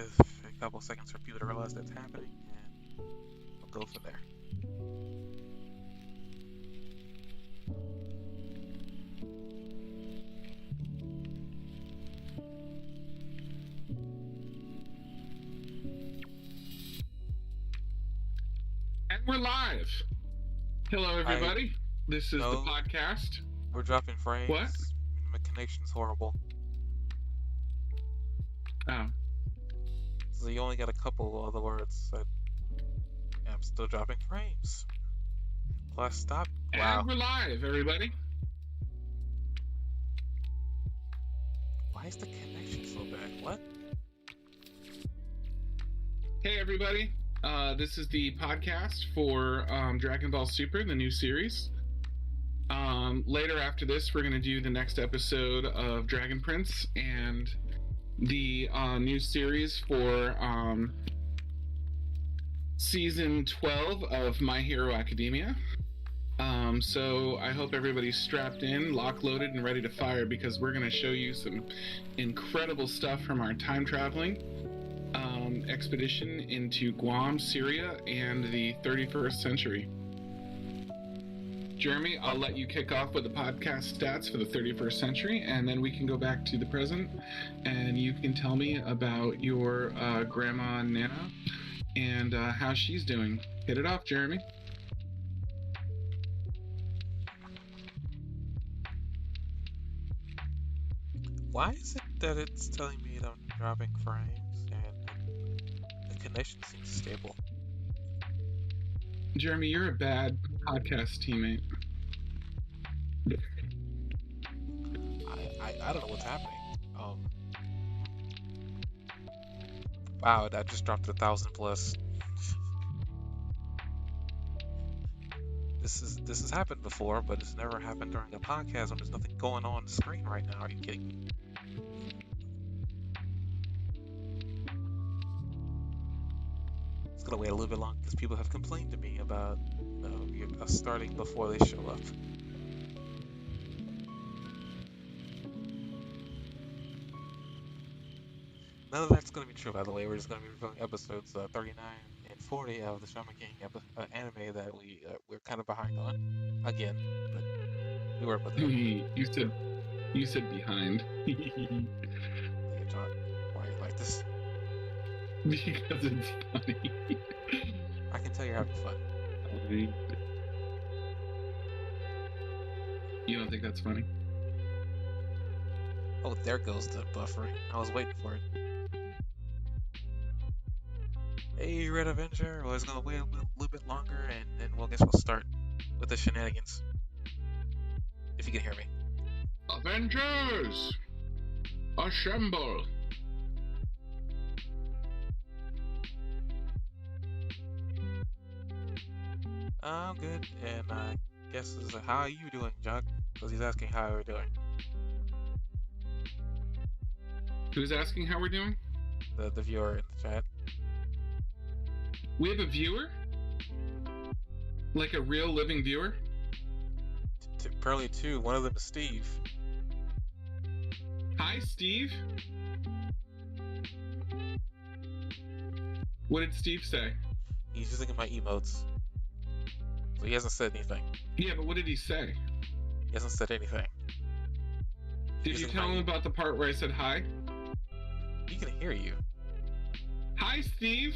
give a couple seconds for people to realize that's happening, and we'll go from there. And we're live. Hello, everybody. This is the podcast. We're dropping frames. What? My connection's horrible. Oh. So you only got a couple other words. I'm still dropping frames. Plus, stop. Wow. And we're live, everybody. Why is the connection so bad? What? Hey, everybody. This is the podcast for Dragon Ball Super, the new series. Later after this, we're going to do the next episode of Dragon Prince and the new series for season 12 of My Hero Academia. So I hope everybody's strapped in, lock-loaded, and ready to fire, because we're going to show you some incredible stuff from our time traveling expedition into Guam, Syria, and the 31st century. Jeremy, I'll let you kick off with the podcast stats for the 31st century, and then we can go back to the present, and you can tell me about your grandma Nana and how she's doing. Hit it off, Jeremy. Why is it that it's telling me that I'm dropping frames and the connection seems stable? Jeremy, you're a bad podcast teammate. I don't know what's happening. Wow, that just dropped 1,000 plus. This has happened before, but it's never happened during a podcast when there's nothing going on the screen right now. Are you kidding me? It's gonna wait a little bit long because people have complained to me about us starting before they show up. None of that's going to be true, by the way. We're just going to be reviewing episodes 39 and 40 of the Shaman King anime that we're kind of behind on. Again, but we work with it. You said behind. Hey, John, why are you like this? Because it's funny. I can tell you're having fun. You don't think that's funny? Oh, there goes the buffering. I was waiting for it. Hey, Red Avenger. Well, it's gonna wait a little bit longer, and then we'll start with the shenanigans. If you can hear me. Avengers! Assemble! I'm good, and I guess this is how are you doing, Jock? Because he's asking how we're doing. Who's asking how we're doing? The viewer in the chat. We have a viewer? Like a real living viewer? Apparently two. One of them is Steve. Hi, Steve. What did Steve say? He's using my emotes. So he hasn't said anything. Yeah, but what did he say? He hasn't said anything. Did you tell him about the part where I said hi? He can hear you. Hi, Steve.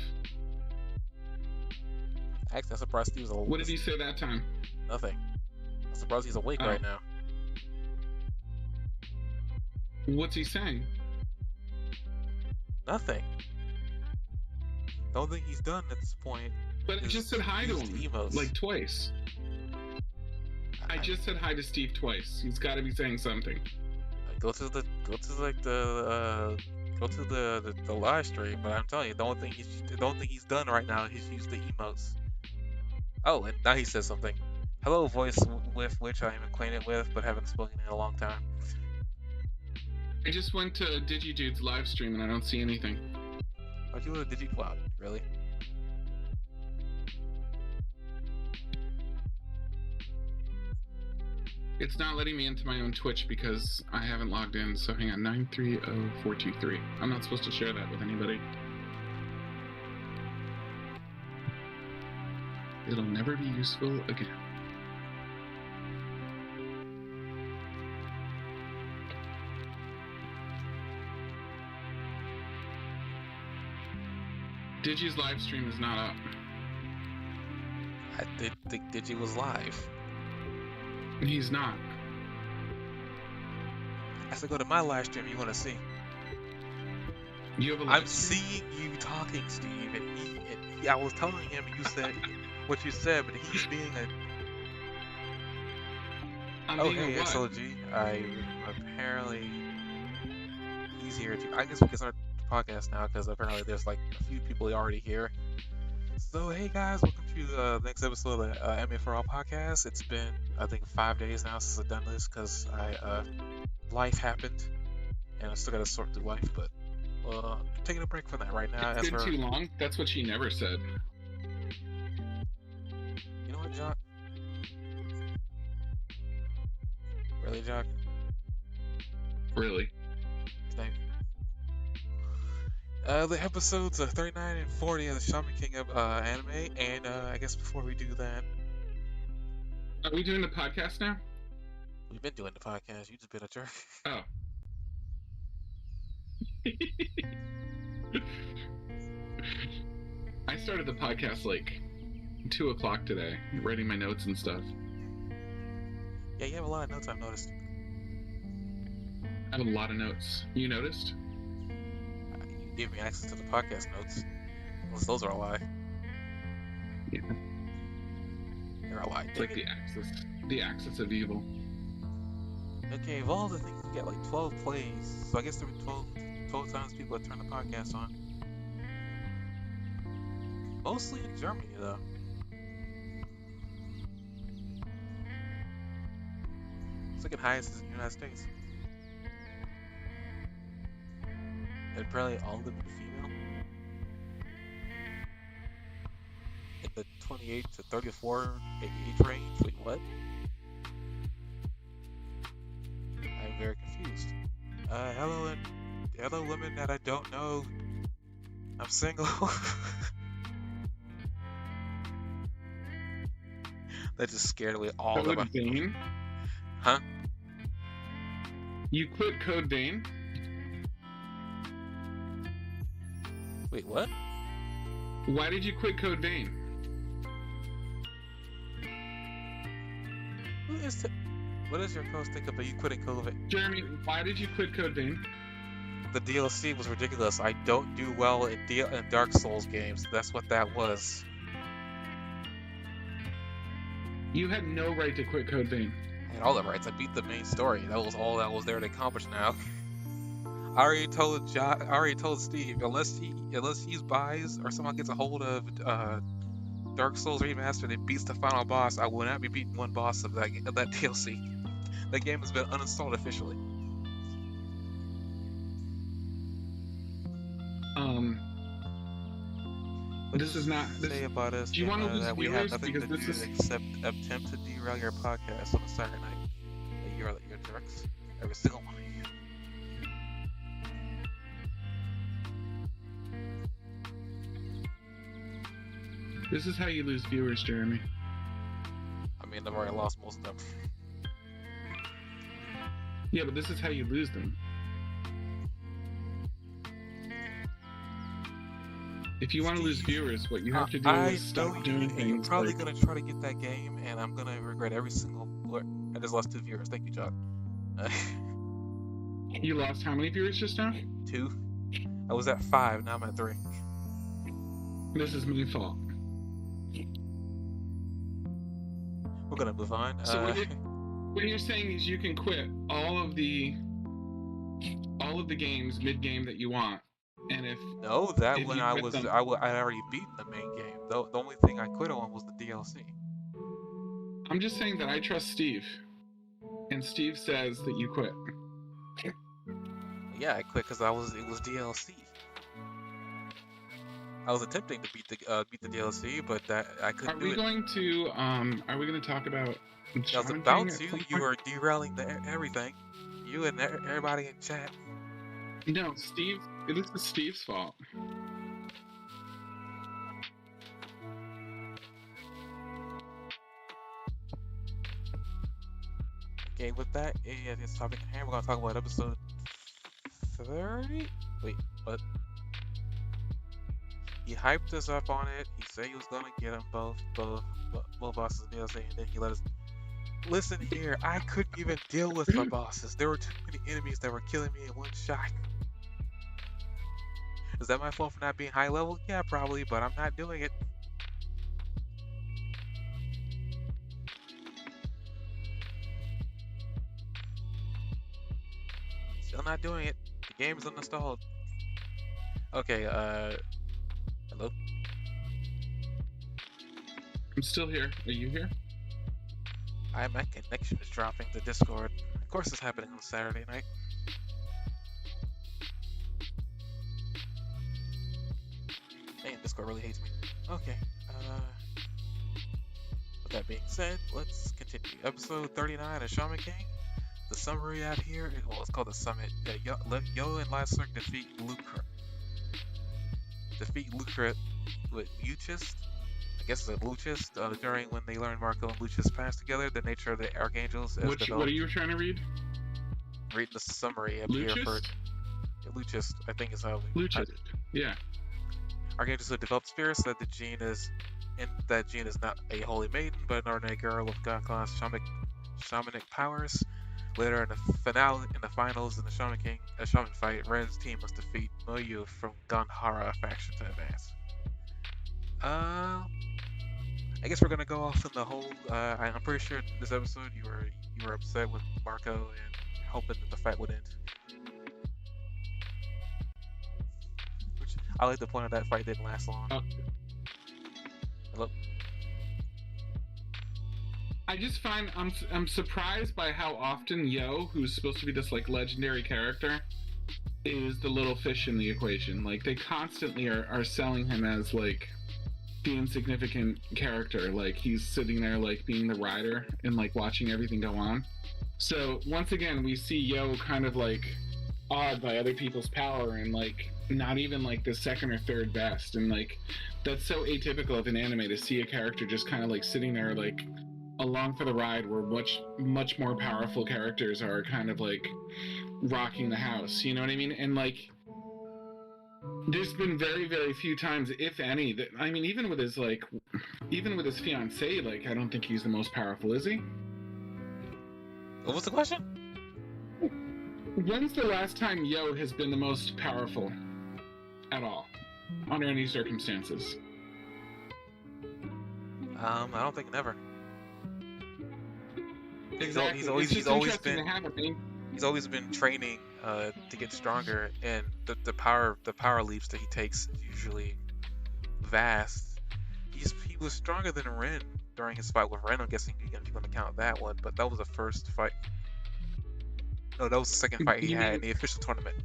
Actually, I'm surprised Steve's awake. What did he say that time? Nothing. I'm surprised he's awake right now. What's he saying? Nothing. The only thing he's done at this point. But I just said hi to him emotes. Like twice. I just said hi to Steve twice. He's got to be saying something. Go to the live stream. But I'm telling you, the only thing he's done right now is use the emotes. Oh, and now he says something. Hello, voice with which I am acquainted with, but haven't spoken in a long time. I just went to DigiDude's live stream and I don't see anything. How'd you go to Wow, really? It's not letting me into my own Twitch because I haven't logged in, so hang on, 930423. I'm not supposed to share that with anybody. It'll never be useful again. Digi's live stream is not up. I did think Digi was live. He's not. I said go to my live stream. You want to see? You have a live I'm stream? seeing you talking, Steve, and I was telling him you said what you said, but he's being a. I'm Oh, being hey, a what? XLG. Apparently he's here too. I guess we can start the podcast now because apparently there's like a few people already here. So, hey guys, welcome to the next episode of the Anime4ALL podcast. It's been, I think, 5 days now since I've done this because life happened and I still got to sort through life, but taking a break from that right now. It's been too long? That's what she never said. You know what, Jock? Really, Jock? Really? Thank you. The episodes 39 and 40 of the Shaman King of anime, and I guess before we do that, Are we doing the podcast now? we've been doing the podcast. You just been a jerk. Oh. I started the podcast like 2 o'clock today, writing my notes and stuff. Yeah, you have a lot of notes, I've noticed. I have a lot of notes. You noticed? You gave me access to the podcast notes. Unless those are a lie. Yeah. They're a lie. It's like the axis of evil. Okay, of all the things, we get like 12 plays. So I guess there were 12 times people that turned the podcast on. Mostly in Germany, though. Second highest is in the United States. And apparently all of them are female. In the 28 to 34 age range. Wait, what? I'm very confused. Hello women that I don't know. I'm single. That just scared away all of Code them. Vein? Huh? You quit Code Vein? Wait, what? Why did you quit Code Vein? What is your post think about you quitting COVID? Jeremy, why did you quit Code Vein? The DLC was ridiculous. I don't do well in Dark Souls games. That's what that was. You had no right to quit Code Vein. I had all the rights. I beat the main story. That was all that was there to accomplish now. I already told Steve, unless he buys or someone gets a hold of Dark Souls Remastered and beats the final boss, I will not be beating one boss of that DLC. That game has been uninstalled officially. This is not. Say about us. Do you want to lose that we have viewers? nothing Because to this do is. except attempt to derail your podcast on a Saturday night. That you're jerks. Every single one of you. This is how you lose viewers, Jeremy. I mean, I've already lost most of them. Yeah, but this is how you lose them. If you want to lose viewers, what you have to do is stop doing things. You're probably like... gonna try to get that game, and I'm gonna regret every single. I just lost 2 viewers. Thank you, John. You lost how many viewers just now? 2. I was at 5. Now I'm at 3. This is my fault. We're gonna move on. So what you're saying is you can quit all of the games mid-game that you want, and if no, that if when you I quit was them, I already beaten the main game. The only thing I quit on was the DLC. I'm just saying that I trust Steve, and Steve says that you quit. Yeah, I quit because it was DLC. I was attempting to beat the DLC, but that I couldn't do it. Are we going to talk about? I was about to. You were derailing everything. You and everybody in chat. No, Steve. This is Steve's fault. Okay, with that, this topic in hand, we're gonna talk about episode 30. Wait, what? He hyped us up on it. He said he was gonna get them both bosses DLC, and then he let us. Listen here, I couldn't even deal with the bosses. There were too many enemies that were killing me in one shot. Is that my fault for not being high level? Yeah, probably, but I'm not doing it. Still not doing it. The game is uninstalled. Okay, hello? I'm still here. Are you here? My connection is dropping to Discord. Of course, it's happening on Saturday night. Man, Discord really hates me. Okay, with that being said, let's continue. Episode 39 of Shaman King. The summary out here, well, it's called the Summit. Yo and Lyserk defeat Lucret with Luchist. I guess it's a Luchist, during when they learn Marco and Luchist pass together, the nature of the Archangels as developed. What are you trying to read? Reading the summary up here for Luchist, I think is how we... Luchist, yeah. Archangels have developed spirits that the gene is... And that gene is not a holy maiden, but an ordinary girl with god-class shamanic powers. Later in the finals in the Shaman King, a Shaman fight, Ren's team must defeat Moyu from Ganhara faction to advance. I guess we're gonna go off in the whole. I'm pretty sure this episode you were upset with Marco and hoping that the fight would end. Which I like the point of that fight didn't last long. Oh. Hello. I just find I'm surprised by how often Yo, who's supposed to be this like legendary character, is the little fish in the equation. Like they constantly are selling him as like the insignificant character. Like he's sitting there like being the rider and like watching everything go on. So once again we see Yo kind of like awed by other people's power and like not even like the second or third best, and like that's so atypical of an anime to see a character just kind of like sitting there like along for the ride where much more powerful characters are kind of like rocking the house, you know what I mean? And like there's been very very few times, if any, that I mean even with his fiance, like I don't think he's the most powerful, is he? What was the question? When's the last time Yo has been the most powerful at all under any circumstances? I don't think never. Exactly. He's always been training to get stronger, and the power leaps that he takes is usually vast. He was stronger than Ren during his fight with Ren. I'm guessing you're going to count that one, but that was the first fight. No, that was the second fight he had in the official tournament.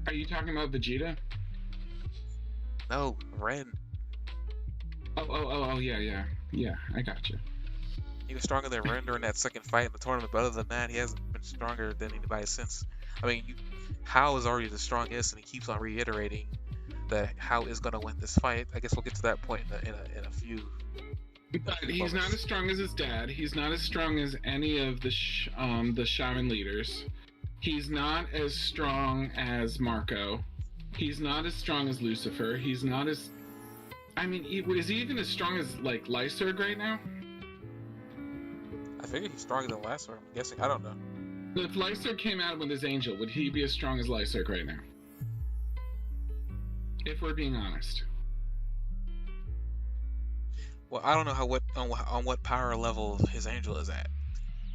Are you talking about Vegeta? No, Ren. Oh, yeah, I gotcha. He was stronger than Ren during that second fight in the tournament, but other than that, he hasn't been stronger than anybody since. I mean, Hao is already the strongest, and he keeps on reiterating that Hao is going to win this fight. I guess we'll get to that point in a few. But he's not as strong as his dad. He's not as strong as any of the shaman leaders. He's not as strong as Marco. He's not as strong as Lucifer. He's not as... I mean, is he even as strong as, like, Lyserg right now? I figured he's stronger than Lyserg. I'm guessing. I don't know. If Lyserg came out with his angel, would he be as strong as Lyserg right now? If we're being honest. Well, I don't know on what power level his angel is at,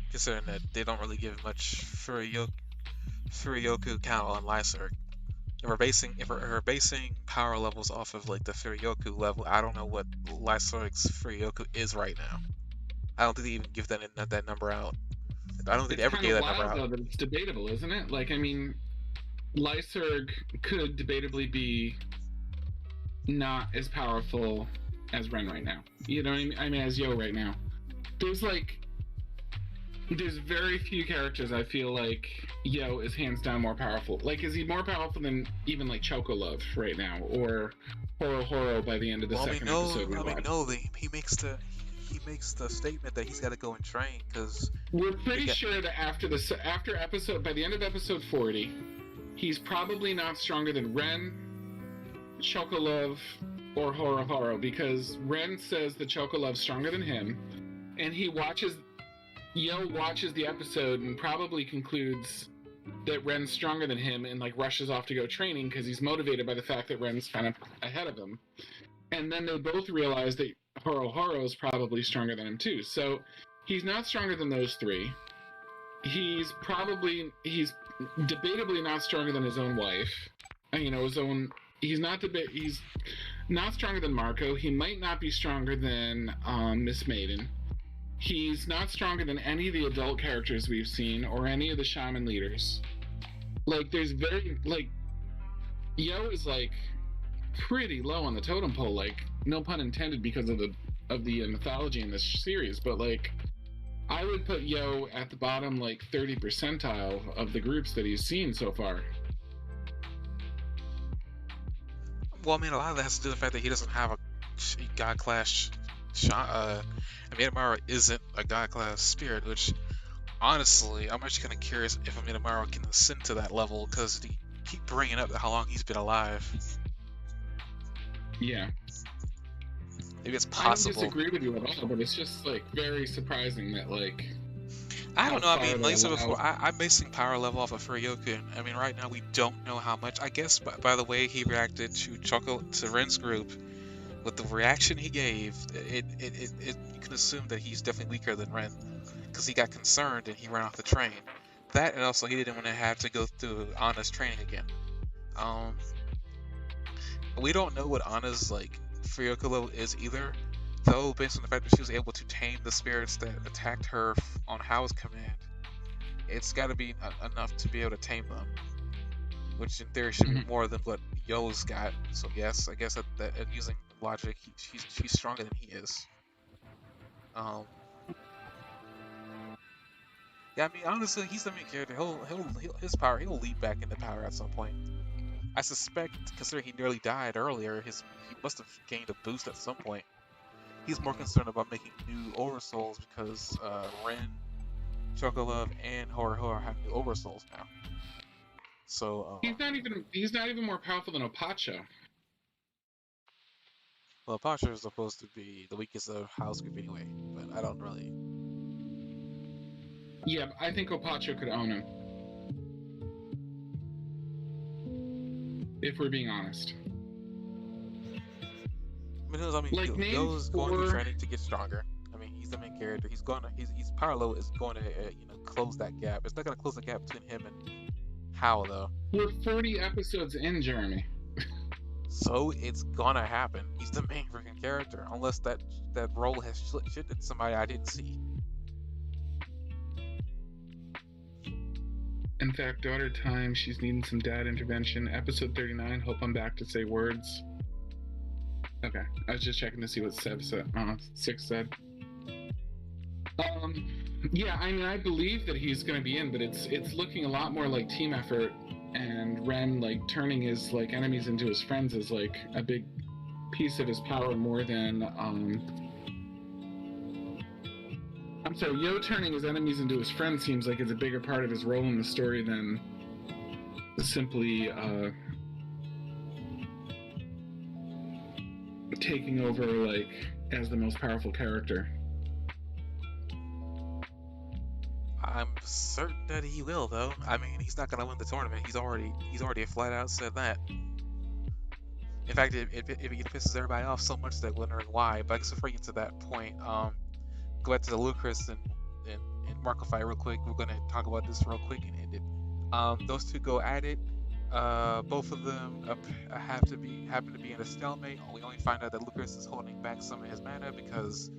considering that they don't really give much Furyoku count on Lyserg. If we're basing power levels off of like the Furyoku level, I don't know what Lyserg's Furyoku is right now. I don't think they even give that number out. I don't think they ever gave that number out. Though, that it's debatable, isn't it? Like, I mean, Lyserg could debatably be not as powerful as Ren right now. You know what I mean? I mean, as Yo right now. There's very few characters I feel like Yo is hands down more powerful. Like, is he more powerful than even like Chocolove right now, or Horo by the end of the second episode we watched? He makes he makes the statement that he's got to go and train because We're he pretty got. sure that after episode by the end of episode 40, he's probably not stronger than Ren, Chocolove, or Horo because Ren says that Chocolove's stronger than him, and Yo watches the episode and probably concludes that Ren's stronger than him and like rushes off to go training because he's motivated by the fact that Ren's kind of ahead of him. And then they both realize that Horo is probably stronger than him too. So he's not stronger than those three. He's debatably not stronger than his own wife. You know, he's not stronger than Marco. He might not be stronger than Miss Maiden. He's not stronger than any of the adult characters we've seen or any of the shaman leaders. Like, there's Yo is like pretty low on the totem pole. Like, no pun intended because of the mythology in this series, but like, I would put Yo at the bottom, like 30 percentile of the groups that he's seen so far. Well, I mean, a lot of that has to do with the fact that he doesn't have a god class shot. Amidamaro isn't a god class spirit, which honestly, I'm actually kind of curious if Amidamaro can ascend to that level because he keep bringing up how long he's been alive. Yeah. Maybe it's I don't possible. disagree with you at all, but it's just like very surprising that like. I don't know. I mean, like I said before, I'm basing power level off of Furyoku. I mean, right now we don't know how much. I guess by the way he reacted to Ren's group, with the reaction he gave, you can assume that he's definitely weaker than Ren, because he got concerned and he ran off the train. That and also he didn't want to have to go through Anna's training again. We don't know what Anna's like Furyoku level is either. Though, based on the fact that she was able to tame the spirits that attacked her on Hao's command, it's got to be enough to be able to tame them. Which, in theory, should be more than what Yo's got. So, yes, I guess that using logic, she's stronger than he is. Yeah, I mean, honestly, he's the main character. He'll leap back into power at some point. I suspect, considering he nearly died earlier, he must have gained a boost at some point. He's more concerned about making new Oversouls because Ren, Chocolove, and Horo have new Oversouls now. So he's not even more powerful than Opacho. Well, Opacho is supposed to be the weakest of House Group anyway, but I don't really. Yeah, I think Opacho could own him. If we're being honest. I mean, Yo's going to be training to get stronger. I mean, he's the main character. His power level is going to close that gap. It's not going to close the gap between him and Hao though. We're 40 episodes in, Jeremy. So it's gonna happen. He's the main freaking character, unless that role has shifted to somebody I didn't see. In fact, daughter time, she's needing some dad intervention. Episode 39, hope I'm back to say words. Okay, I was just checking to see what 6 said. Yeah, I mean, I believe that he's going to be in, but it's looking a lot more like team effort, and Ren like turning his like enemies into his friends is like a big piece of his power more than I'm sorry, Yo turning his enemies into his friends seems like it's a bigger part of his role in the story than simply taking over like as the most powerful character. I'm certain that he will, though. I mean, he's not gonna win the tournament. He's already flat out said that. In fact, it pisses everybody off so much that wondering why. But I guess before you get to that point, go back to the Lucas and Marco fight real quick. We're gonna talk about this real quick and end it. Those two go at it. Both of them happen to be in a stalemate. We only find out that Lucas is holding back some of his mana because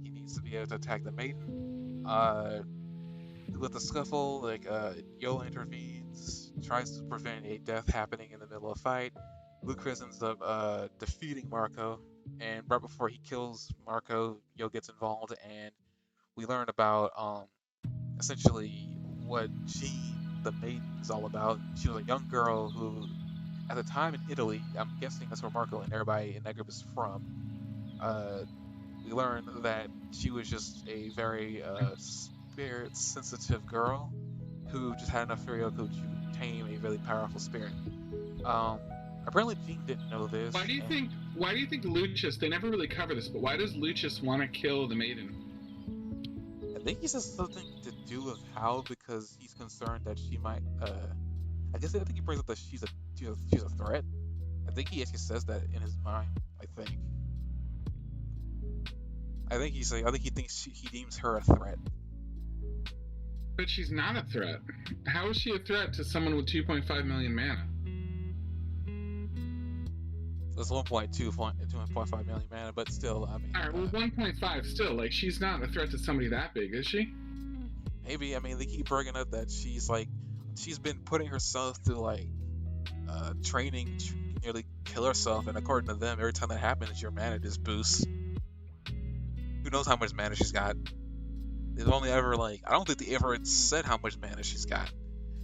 he needs to be able to attack the maiden. With the scuffle, Yo intervenes, tries to prevent a death happening in the middle of a fight. Lucas ends up defeating Marco, and right before he kills Marco, Yo gets involved, and we learn about essentially what Jean, the maiden, is all about. She was a young girl who, at the time in Italy, I'm guessing that's where Marco and everybody in that group is from, we learn that she was just a very spirit sensitive girl who just had enough Furioku to tame a really powerful spirit. Um, Apparently Jean didn't know Why this, do you and think? Why do you think Lucius? They never really cover this, but why does Lucius want to kill the maiden? I think he says something to do with how because he's concerned that she might. I think he brings up that she's a threat. I think he actually says that in his mind. I think. I think he thinks he deems her a threat. But she's not a threat. How is she a threat to someone with 2.5 million mana? So it's 2.5 million mana, but still, I mean. All right, well, 1.5 still. Like, she's not a threat to somebody that big, is she? Maybe. I mean, they keep bringing up that she's been putting herself through like training to nearly kill herself, and according to them, every time that happens, your mana just boosts. Who knows how much mana she's got? They've only ever I don't think they ever said how much mana she's got.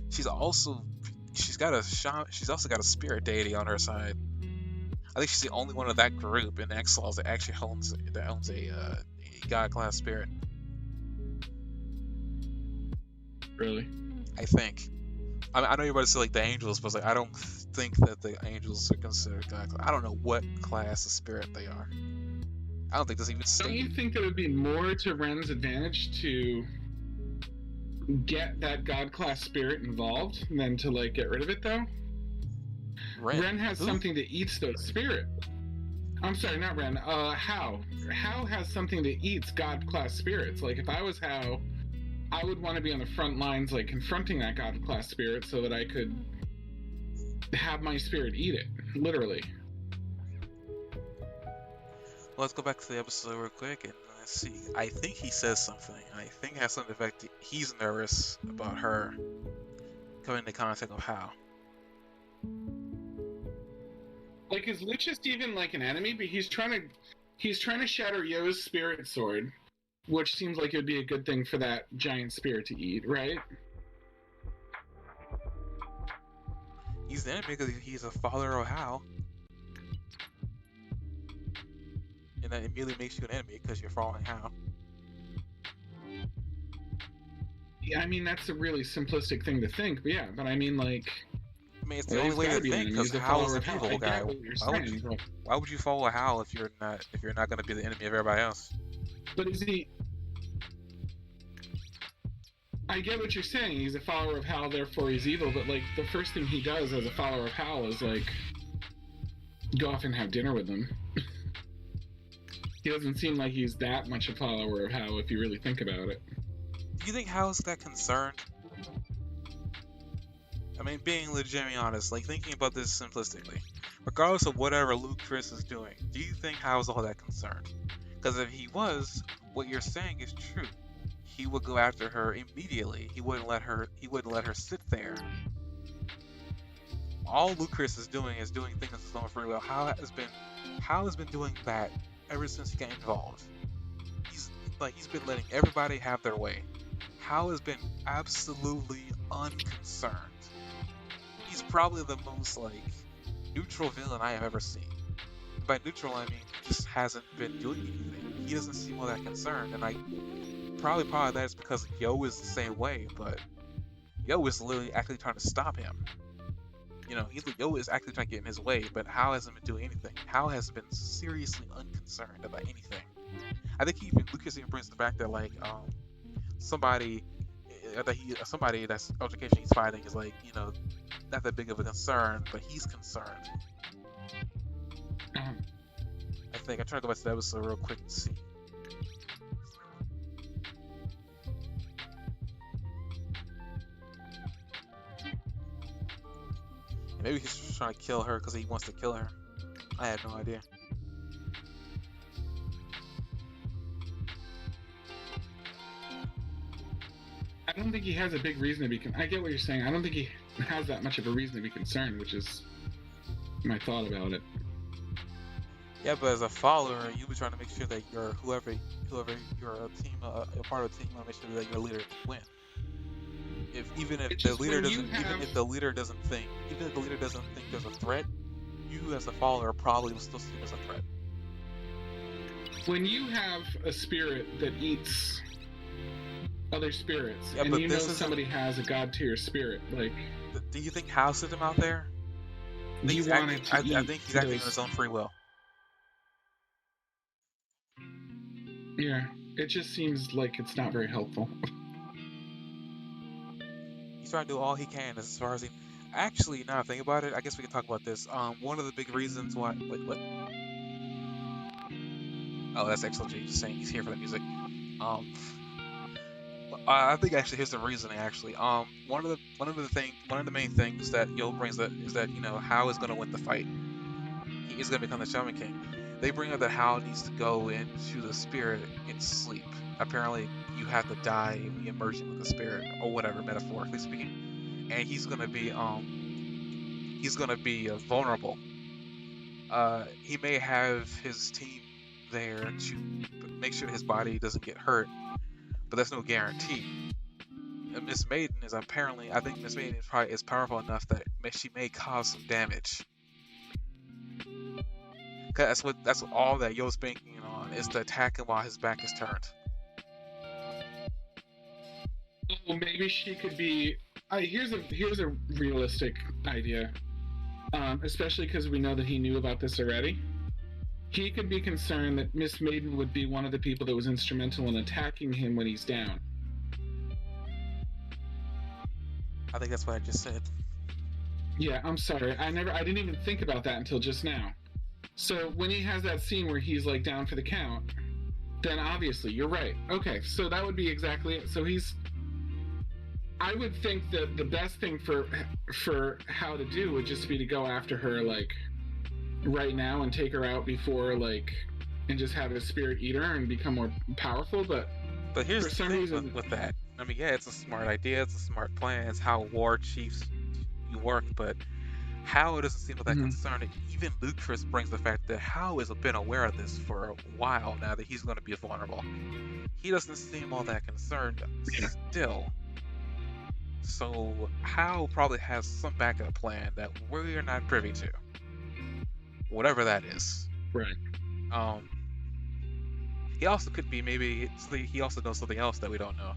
She's also got a spirit deity on her side. I think she's the only one of that group in Exiles that actually owns a god class spirit. Really? I think. I know you're about to say like the angels, but I don't think that the angels are considered god class. I don't know what class of spirit they are. I don't think this even Don't you stated. think it would be more to Ren's advantage to get that god class spirit involved than to get rid of it though? Ren has something that eats those spirit. I'm sorry, not Ren. Hao. Hao has something that eats god class spirits. Like if I was Hao, I would want to be on the front lines, confronting that god class spirit, so that I could have my spirit eat it, literally. Let's go back to the episode real quick and let's see. I think he says something. I think it has something to affect. He's nervous about her coming into contact with Hao. Is Lucius even an enemy? But he's trying to shatter Yo's spirit sword, which seems like it would be a good thing for that giant spirit to eat, right? He's the enemy because he's a follower of Hao. And that immediately makes you an enemy because you're following Hao. Yeah, I mean, that's a really simplistic thing to think, but yeah, but I mean, it's the only way to think, because Hao is an evil guy. Why would you follow Hao if you're not going to be the enemy of everybody else? But is he? I get what you're saying. He's a follower of Hal, therefore he's evil. But the first thing he does as a follower of Hal is go off and have dinner with him. He doesn't seem like he's that much a follower of Hal if you really think about it. Do you think Hal is that concerned? I mean, being legitimately honest, thinking about this simplistically, regardless of whatever Luke Chris is doing, do you think Hal is all that concerned? Because if he was, what you're saying is true. He would go after her immediately. He wouldn't let her sit there. All Luke Chris is doing things in his own free will. Hal has been doing that ever since he got involved. He's been letting everybody have their way. Hal has been absolutely unconcerned. He's probably the most neutral villain I have ever seen. By neutral, I mean he just hasn't been doing anything. He doesn't seem all that concerned, and probably that's because Yo is the same way, but Yo is literally actually trying to stop him. Yo is actually trying to get in his way, but Hal hasn't been doing anything. Hal has been seriously unconcerned about anything. I think Lucas even brings the fact that somebody that's altercation he's fighting is not that big of a concern, but he's concerned. I think I'm trying to go back to the episode real quick and see. Maybe he's just trying to kill her because he wants to kill her. I had no idea. I don't think he has a big reason to be. I get what you're saying. I don't think he has that much of a reason to be concerned, which is my thought about it. Yeah, but as a follower, you were trying to make sure that whoever you're a team, a part of the team, you want to make sure that your leader win. Even if the leader doesn't think there's a threat, you as a follower probably will still see it as a threat. when you have a spirit that eats other spirits, Yeah, and but you know this isn't. somebody has a god tier spirit, like, Do you think Hal sent him out there? I think you he's want acting. it to I eat think he's acting on his those. own free will. Yeah, it just seems like it's not very helpful. He's trying to do all he can as far as he. Actually, now I think about it, I guess we can talk about this. One of the big reasons why. Wait, what? Oh, that's XLG just saying he's here for the music. Um, I think actually here's the reasoning. Actually, one of the main things that Yo brings up is that Hal is going to win the fight. He is going to become the Shaman King. They bring up that Hal needs to go into the spirit in sleep. Apparently, you have to die when you merge with the spirit, or whatever, metaphorically speaking. And he's gonna be vulnerable. He may have his team there to make sure his body doesn't get hurt, but there's no guarantee. Miss Maiden is apparently, I think Miss Maiden is powerful enough that she may cause some damage. Cause that's all that Yo's banking on, is to attack him while his back is turned. Well, maybe she could be. Here's a realistic idea, especially because we know that he knew about this already. He could be concerned that Miss Maiden would be one of the people that was instrumental in attacking him when he's down. I think that's what I just said. Yeah, I'm sorry. I didn't even think about that until just now. So when he has that scene where he's like down for the count, then obviously you're right. Okay, so that would be exactly it. So I would think that the best thing for how to do would just be to go after her like right now and take her out before like, and just have a spirit eat her and become more powerful. But here's for the some thing reason, with that. I mean, yeah, it's a smart idea. It's a smart plan. It's how war chiefs work. But Hal doesn't seem that concerned. Even Lucas brings the fact that Hal has been aware of this for a while now, that he's going to be vulnerable. He doesn't seem all that concerned still. So Hal probably has some backup plan that we're not privy to. Whatever that is. right. He also could be, maybe he also knows something else that we don't know.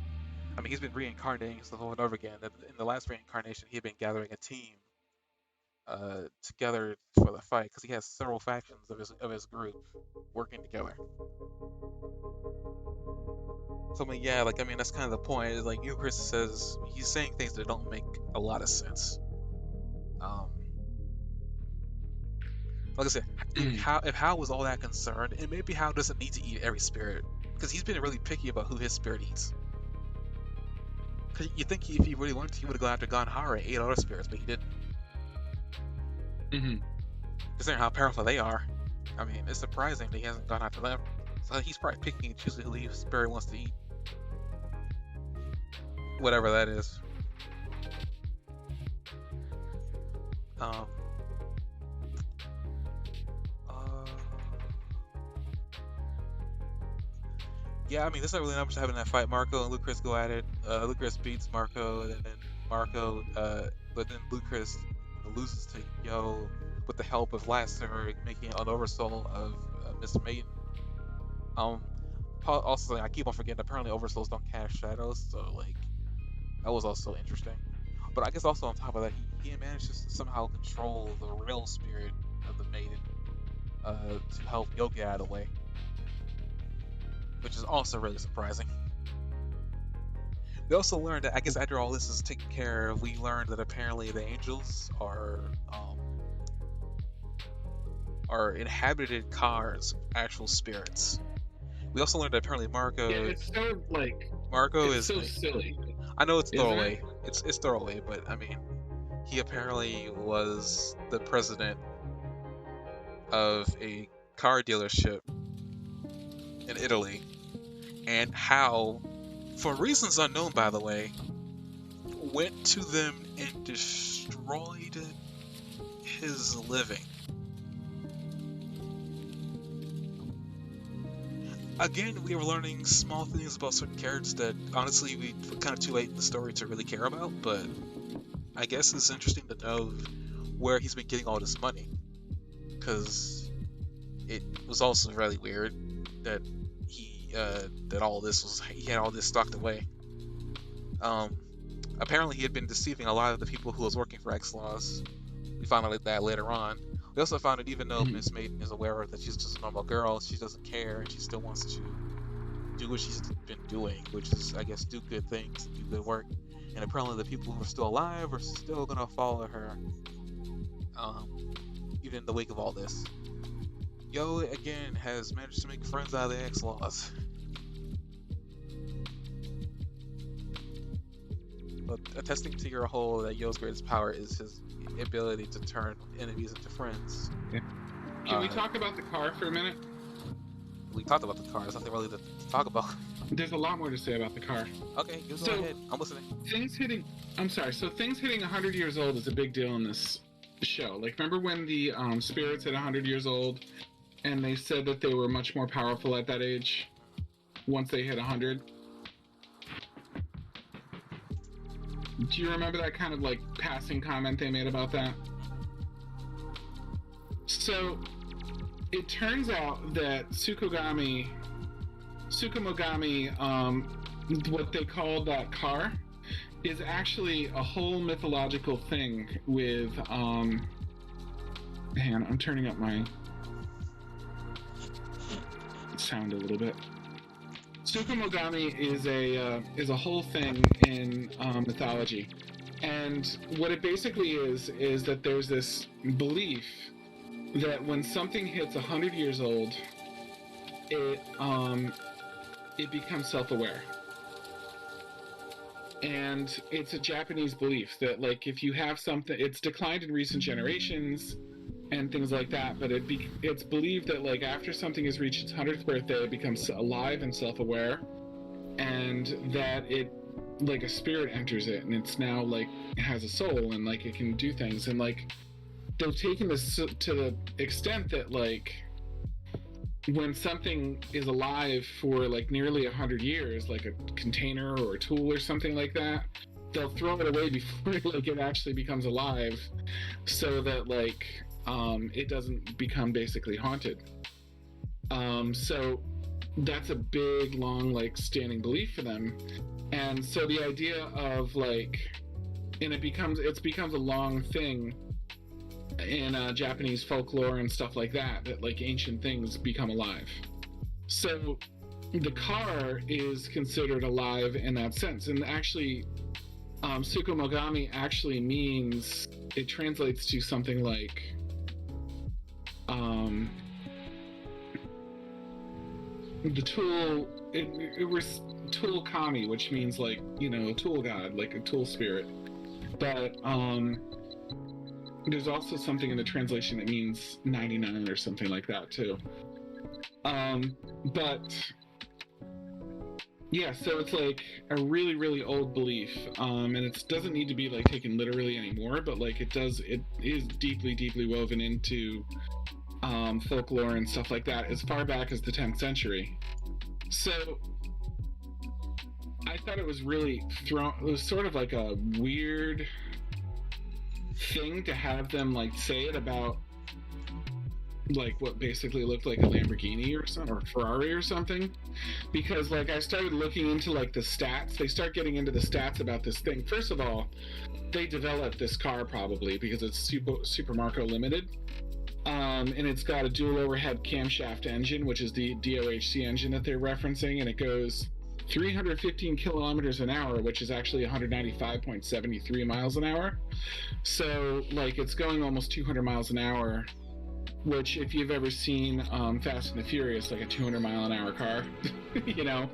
I mean, he's been reincarnating over and over again. In the last reincarnation, he had been gathering a team together for the fight, because he has several factions of his group working together. So I mean, yeah, like, I mean, that's kind of the point. Is like, Chris says he's saying things that don't make a lot of sense. Like I said, if Hal was all that concerned, and maybe Hal doesn't need to eat every spirit, because he's been really picky about who his spirit eats. Because you think if he really wanted to, he would have gone after Ganhara and ate other spirits, but he didn't. Considering how powerful they are, I mean, it's surprising that he hasn't gone after them. So he's probably picking and choosing who his spirit wants to eat. Whatever that is. Yeah, I mean, there's not really much to have in that fight. Marco and Lucas go at it. Lucas beats Marco, and then Marco, but then Lucas loses to Yo with the help of Lasser, making an oversoul of Miss Maiden. Also, I keep on forgetting, apparently oversouls don't cast shadows, so like, that was also interesting. But I guess also on top of that, he manages to somehow control the real spirit of the Maiden to help Yo get out of the way, which is also really surprising. We also learned that, I guess after all this is taken care of, we learned that apparently the angels are inhabited cars, actual spirits. We also learned that apparently Marco. Yeah, it's so like. Marco it's is so silly. I know it's throwaway. It? It's throwaway, but I mean, he apparently was the president of a car dealership in Italy, and how, for reasons unknown by the way, went to them and destroyed his living. Again, we are learning small things about certain characters that honestly we kind of too late in the story to really care about, but I guess it's interesting to know where he's been getting all this money, because it was also really weird. that that all this was he had all this stocked away. Um, Apparently he had been deceiving a lot of the people who was working for X Laws. We found out that later on. We also found that even though Mhm. Miss Maiden is aware that she's just a normal girl, she doesn't care and she still wants to do what she's been doing, which is, I guess, do good things and do good work. And apparently the people who are still alive are still gonna follow her, um, even in the wake of all this. Yo, again, has managed to make friends out of the X-Laws. But attesting to your whole that Yo's greatest power is his ability to turn enemies into friends. Yeah. Can we talk about the car for a minute? We talked about the car. There's nothing really to talk about. There's a lot more to say about the car. Okay, go ahead. I'm listening. Things hitting 100 years old is a big deal in this show. Like, remember when the spirits hit 100 years old, and they said that they were much more powerful at that age once they hit 100? Do you remember that kind of like passing comment they made about that? So it turns out that Tsukumogami, what they call that car, is actually a whole mythological thing with hang on, I'm turning up my sound a little bit. Tsukumogami is a whole thing in mythology, and what it basically is that there's this belief that when something hits 100 years old, it becomes self-aware. And it's a Japanese belief that, like, if you have something, it's declined in recent generations and things like that, but it's believed that, like, after something has reached its 100th birthday, it becomes alive and self-aware, and that it, like, a spirit enters it, and it's now, like, it has a soul, and, like, it can do things, and, like, they've taken this to the extent that, like, when something is alive for, like, nearly 100 years, like a container or a tool or something like that, they'll throw it away before, like, it actually becomes alive, so that, like, it doesn't become basically haunted. So that's a big, long, like, standing belief for them. And so the idea of, like, and it becomes a long thing in Japanese folklore and stuff like that, that, like, ancient things become alive. So the car is considered alive in that sense. And actually, Tsukumogami actually means, it translates to something like the tool, it was tool kami, which means, like, you know, a tool god, like a tool spirit. But there's also something in the translation that means 99 or something like that too. But yeah, so it's like a really, really old belief, and it doesn't need to be, like, taken literally anymore, but, like, it is deeply, deeply woven into folklore and stuff like that as far back as the 10th century. So I thought it was really it was sort of like a weird thing to have them, like, say it about, like, what basically looked like a Lamborghini or something, or Ferrari or something, because, like, I started looking into, like, the stats. They start getting into the stats about this thing. First of all, they developed this car probably because it's Super Marco Limited, and it's got a dual overhead camshaft engine, which is the DOHC engine that they're referencing, and it goes 315 kilometers an hour, which is actually 195.73 miles an hour. So, like, it's going almost 200 miles an hour, which, if you've ever seen Fast and the Furious, like a 200 mile an hour car, you know,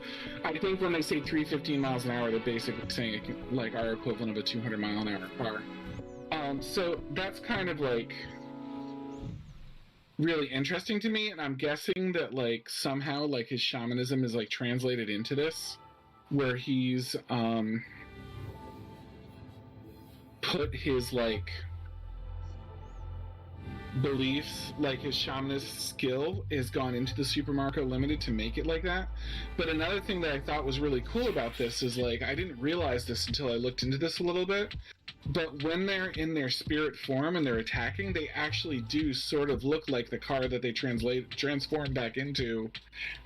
I think when they say 315 miles an hour, they're basically saying it can, like, our equivalent of a 200 mile an hour car. So that's kind of, like, really interesting to me, and I'm guessing that, like, somehow, like, his shamanism is, like, translated into this, where he's put his, like, beliefs, like his shamanist skill has gone into the Super Marco Limited to make it like that. But another thing that I thought was really cool about this is, like, I didn't realize this until I looked into this a little bit, But when they're in their spirit form and they're attacking, they actually do sort of look like the car that they transform back into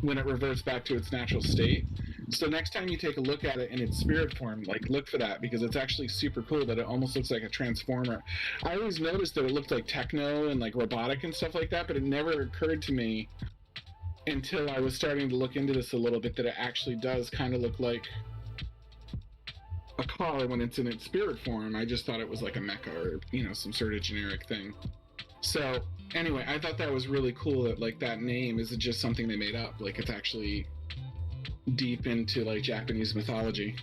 when it reverts back to its natural state. So next time you take a look at it in its spirit form, like look for that, because it's actually super cool that it almost looks like a transformer. I always noticed that it looked like techno and like robotic and stuff like that, but it never occurred to me until I was starting to look into this a little bit that it actually does kind of look like a car when it's in its spirit form. I just thought it was like a mecha or, you know, some sort of generic thing. So anyway, I thought that was really cool that like that name isn't just something they made up. Like it's actually deep into like Japanese mythology.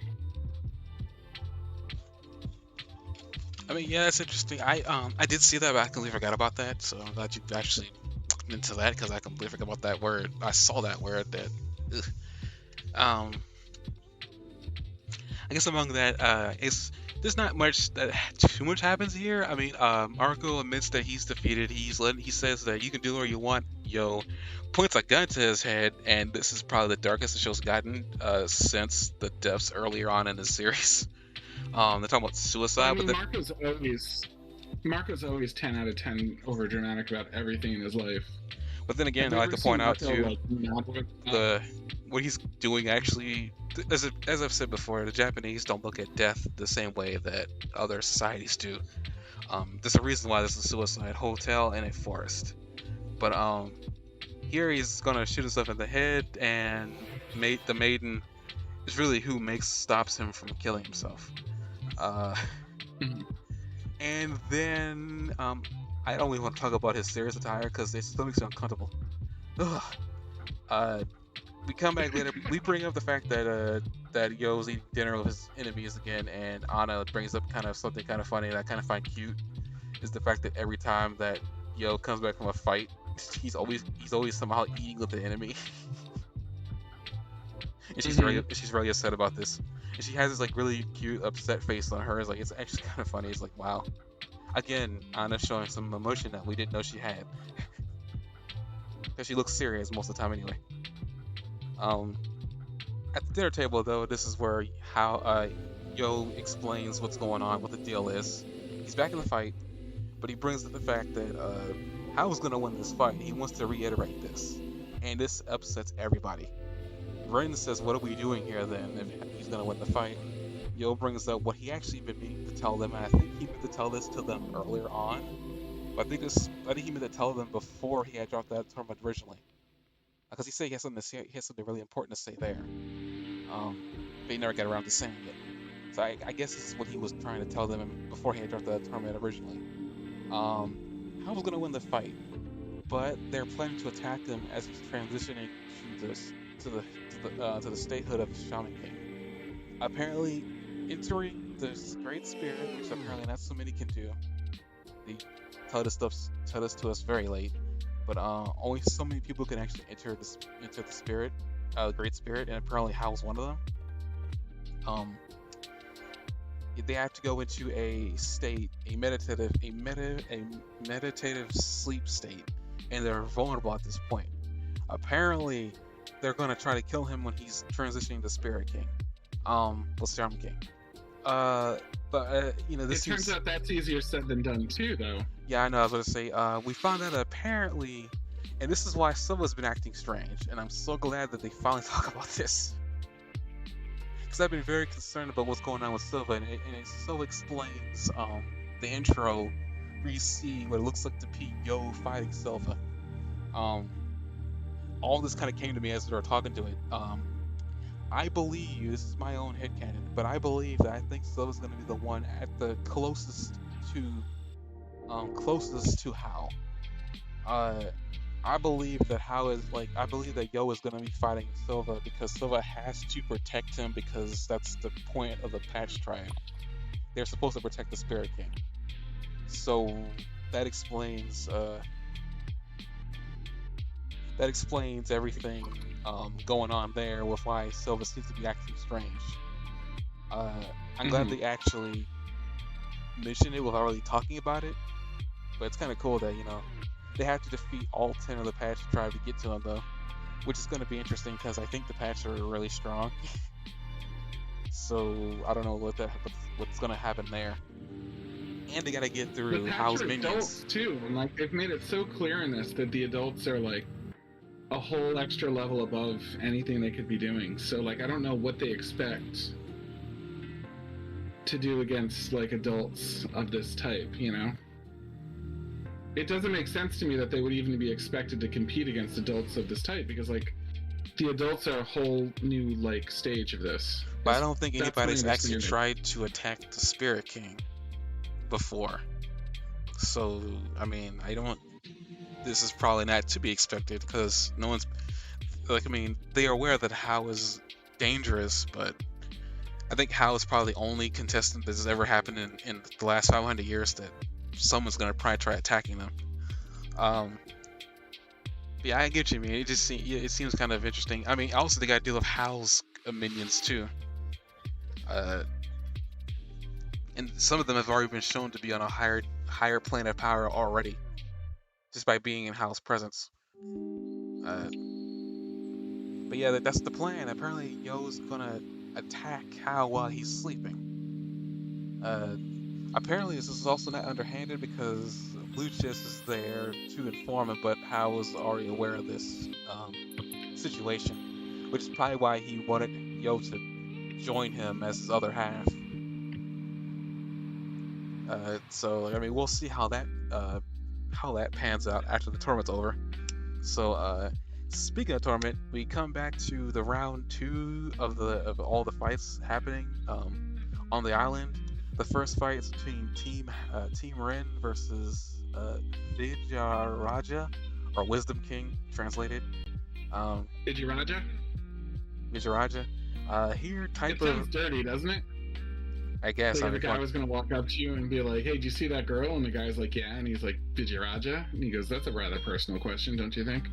I mean, yeah, that's interesting. I did see that, but I completely forgot about that. So I'm glad you actually looked into that because I completely forgot about that word. I saw that word. That, ugh. um, I guess among that, it's there's not much that too much happens here. I mean, Marco admits that he's defeated. He says that you can do what you want. Yo, points a gun to his head, and this is probably the darkest the show's gotten since the deaths earlier on in the series. They're talking about I suicide, but mean, then Marco's always 10 out of 10 over dramatic about everything in his life. again, Have I you like ever to point seen out Marco too like not with the what he's doing actually. As I've said before, the Japanese don't look at death the same way that other societies do. There's a reason why there's a suicide hotel in a forest. But here he's gonna shoot himself in the head, and the maiden is really who stops him from killing himself. Uh, and then I don't even want to talk about his serious attire because it still makes me uncomfortable. Ugh. Uh, we come back later. We bring up the fact that Yo's eating dinner with his enemies again, and Anna brings up kind of something kind of funny that I kind of find cute is the fact that every time that Yo comes back from a fight, he's always somehow eating with the enemy, and she's really upset about this, and she has this like really cute upset face on her. It's like it's actually kind of funny. It's like wow, again Anna showing some emotion that we didn't know she had, because she looks serious most of the time anyway. Um, At the dinner table, though, this is where how Yo explains what's going on, what the deal is. He's back in the fight, but he brings up the fact that Hao's gonna win this fight. He wants to reiterate this, and this upsets everybody. Ren says, "What are we doing here then? If he's gonna win the fight?" Yo brings up what he actually been meaning to tell them, and I think he meant to tell this to them earlier on. But I think he meant to tell them before he had dropped that tournament originally, because he said he has something really important to say there. But he never got around to saying it. So I guess this is what he was trying to tell them before he had dropped the tournament originally. How was gonna win the fight, but they're planning to attack him as he's transitioning to the statehood of Shaman King. Apparently, entering this great spirit, which apparently not so many can do. They tell this to us very late, but only so many people can actually enter the spirit, great spirit, and apparently Hal's one of them. They have to go into a state, a meditative sleep state, and they're vulnerable at this point. Apparently, they're gonna try to kill him when he's transitioning to Spirit King, Shaman King. You know, it turns out that's easier said than done too, though. Yeah, I know. I was gonna say, we found out that apparently, and this is why Silva's been acting strange, and I'm so glad that they finally talk about this. Because I've been very concerned about what's going on with Silva, and it so explains the intro where you see what it looks like to be Yo fighting Silva. All this kind of came to me as they were talking to it. I believe, this is my own headcanon, but I believe that I think Silva's going to be the one at the closest to Hao. I believe that I believe that Yo is going to be fighting Silva because Silva has to protect him because that's the point of the Patch Tribe. They're supposed to protect the Spirit King. So that explains everything going on there with why Silva seems to be acting strange. I'm glad they actually mentioned it without really talking about it, but it's kind of cool that, you know, they have to defeat all 10 of the Patch Tribe to get to him, though, which is going to be interesting because I think the Patch are really strong. So I don't know what's gonna happen there. And they gotta get The through pets How's are minions. adults too, and like they've made it so clear in this that the adults are like a whole extra level above anything they could be doing. So like I don't know what they expect to do against like adults of this type, you know? It doesn't make sense to me that they would even be expected to compete against adults of this type because like the adults are a whole new like stage of this. But I don't think That's my anybody's actually understanding. tried to attack the Spirit King before. So I mean, I don't. This is probably not to be expected because no one's like. I mean, they are aware that How is dangerous, but I think How is probably the only contestant that has ever happened in the last 500 years that someone's gonna probably try attacking them. Um, yeah, I get you, man. It seems kind of interesting. I mean, also they got to deal with Howl's minions too. Uh, and some of them have already been shown to be on a higher plane of power already, just by being in Howl's presence. Uh, but yeah, that's the plan. Apparently, Yo's gonna attack How while he's sleeping. Apparently, this is also not underhanded because Lucius is there to inform him, but How was already aware of this situation, which is probably why he wanted Yo to join him as his other half. So I mean, we'll see how that pans out after the tournament's over. So speaking of tournament, we come back to the round 2 of all the fights happening on the island. The first fight is between Team Ren versus Vijayaraja, or Wisdom King translated. Vijayaraja? Vijayaraja. Here type It sounds of dirty, doesn't it? I guess Like I if mean, a guy was gonna walk up to you and be like, "Hey, did you see that girl?" And the guy's like, "Yeah," and he's like, "Vijayaraja?" And he goes, "That's a rather personal question, don't you think?"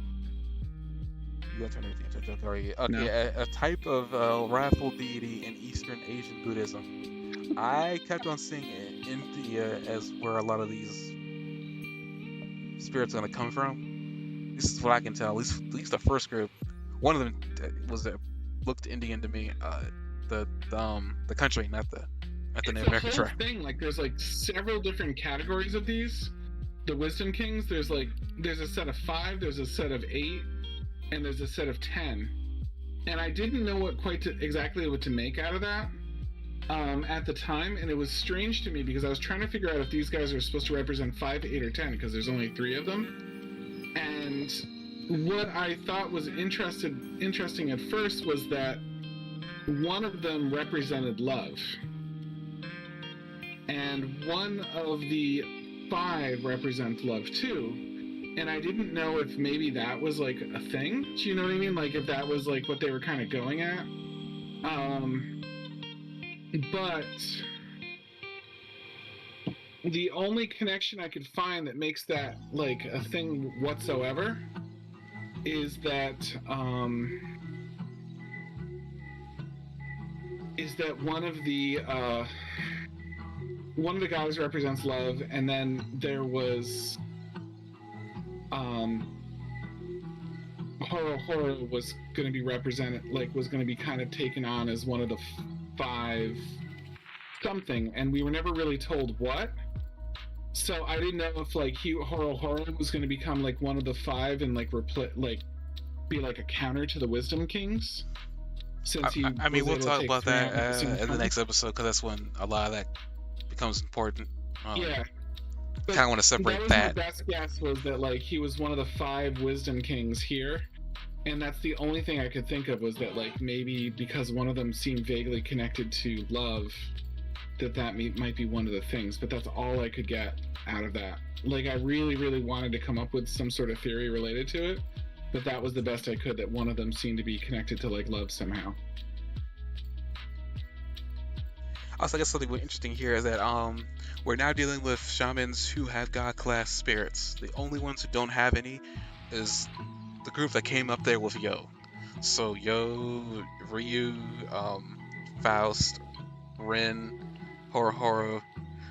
you got to turn everything into a joke already. Okay, No. a type of wrathful deity in Eastern Asian Buddhism. I kept on seeing India as where a lot of these spirits are gonna come from. This is what I can tell. At least the first group, one of them looked Indian to me. The country, not the It's Native a American whole tribe. thing. Like, there's like several different categories of these. The Wisdom Kings. There's a set of 5. There's a set of 8, and there's a set of 10. And I didn't know exactly what to make out of that at the time, and it was strange to me because I was trying to figure out if these guys are supposed to represent 5, 8, or 10 because there's only 3 of them. And what I thought was interesting at first was that one of them represented love, and one of the 5 represents love too. And I didn't know if maybe that was like a thing. Do you know what I mean? Like if that was like what they were kind of going at. But the only connection I could find that makes that like a thing whatsoever is that one of the guys represents love, and then there was Horo was going to be represented, like was going to be kind of taken on as one of the 5 something, and we were never really told what. So I didn't know if like Horo was going to become like one of the 5 and like be like a counter to the Wisdom Kings. Since I mean, we'll talk about that in the time. next episode because that's when a lot of that becomes important. Yeah. Kind of want to separate that. My best guess was that like he was one of the 5 Wisdom Kings here, and that's the only thing I could think of was that like maybe because one of them seemed vaguely connected to love, that might be one of the things. But that's all I could get out of that. Like I really, really wanted to come up with some sort of theory related to it, but that was the best I could. That one of them seemed to be connected to like love somehow. Also, I guess something interesting here is that we're now dealing with shamans who have god class spirits. The only ones who don't have any is the group that came up there with Yo. So Yo, Ryu, Faust, Ren, Horo.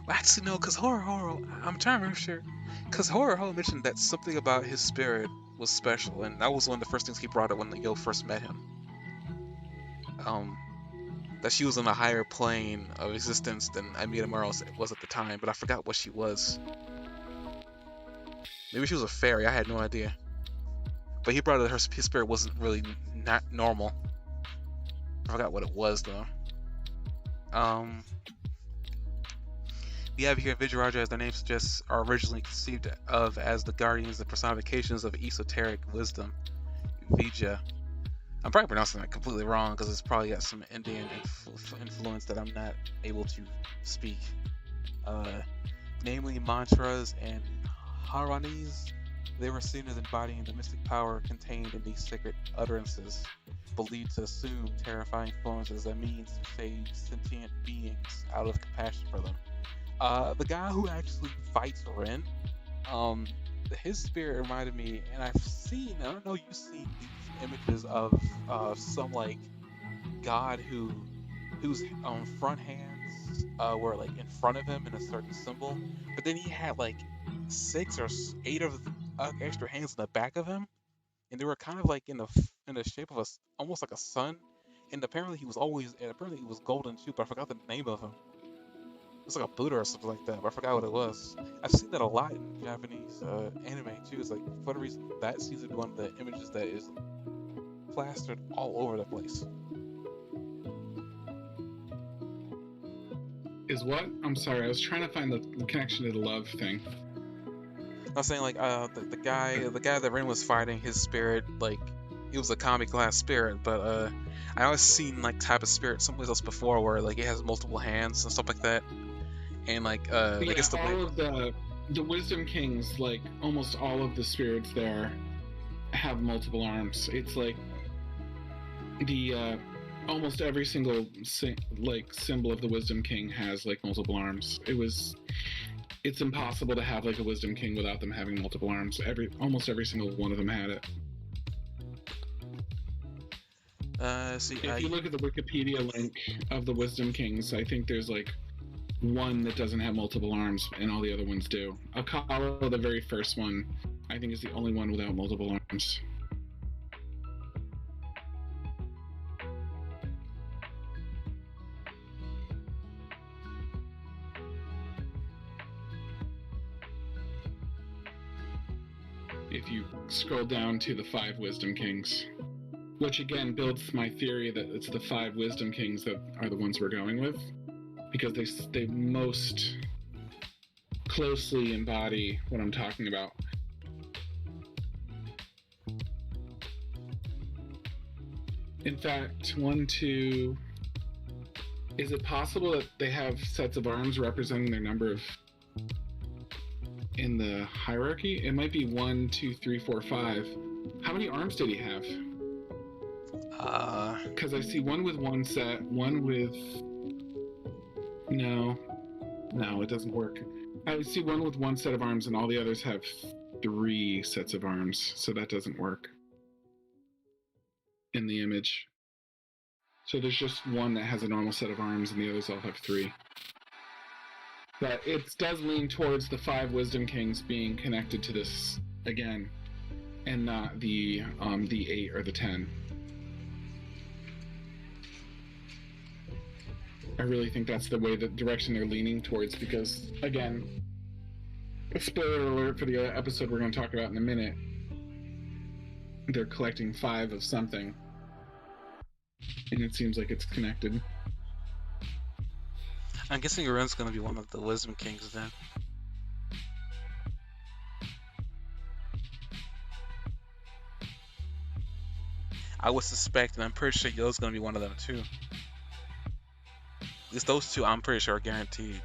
Well, actually no, because Horo, I'm trying to remember sure, because Horo mentioned that something about his spirit was special, and that was one of the first things he brought up when Yo first met him. that she was in a higher plane of existence than Amita was at the time, but I forgot what she was. Maybe she was a fairy. I had no idea. But he brought it. His spirit wasn't really not normal. I forgot what it was though. We have here Vijayaraja, as their name suggests, are originally conceived of as the guardians and personifications of esoteric wisdom. Vija. I'm probably pronouncing that completely wrong because it's probably got some Indian influence that I'm not able to speak. Namely, mantras and haranis. They were seen as embodying the mystic power contained in these sacred utterances, believed to assume terrifying forms as a means to save sentient beings out of compassion for them. The guy who actually fights Ren, his spirit reminded me, and I don't know, you've seen these images of some like god whose front hands were like in front of him in a certain symbol, but then he had like 6 or 8 of extra hands in the back of him, and they were kind of like in the shape of almost like a sun, and apparently he was golden too, but I forgot the name of him. It's like a Buddha or something like that, but I forgot what it was. I've seen that a lot in Japanese anime too. It's like, for the reason that seems to be one of the images that is plastered all over the place. Is what? I'm sorry, I was trying to find the connection to the love thing. I was saying like the guy that Ren was fighting, his spirit, like it was a comic class spirit, but I always seen like type of spirit someplace else before where like it has multiple hands and stuff like that. And like I guess the way all of the Wisdom Kings, like almost all of the spirits there have multiple arms. It's like the almost every single symbol of the Wisdom King has like multiple arms. It's impossible to have like a Wisdom King without them having multiple arms. Almost every single one of them had it. If you look at the Wikipedia link of the Wisdom Kings, I think there's like one that doesn't have multiple arms, and all the other ones do. Akala, the very first one, I think is the only one without multiple arms. If you scroll down to the 5 Wisdom Kings, which again builds my theory that it's the 5 Wisdom Kings that are the ones we're going with, because they most closely embody what I'm talking about. In fact, 1, 2... Is it possible that they have sets of arms representing their number of... in the hierarchy? It might be 1, 2, 3, 4, 5. How many arms did he have? Because I see one with one set, one with... No, it doesn't work. I see one with one set of arms and all the others have 3 sets of arms, so that doesn't work in the image. So there's just one that has a normal set of arms and the others all have 3. But it does lean towards the 5 Wisdom Kings being connected to this again, and not the 8 or the 10. I really think that's the direction they're leaning towards, because, again, spoiler alert for the episode we're going to talk about in a minute, they're collecting 5 of something, and it seems like it's connected. I'm guessing Ren's gonna be one of the Wisdom Kings then. I would suspect, and I'm pretty sure Yo's gonna be one of them too. At least those two, I'm pretty sure, are guaranteed.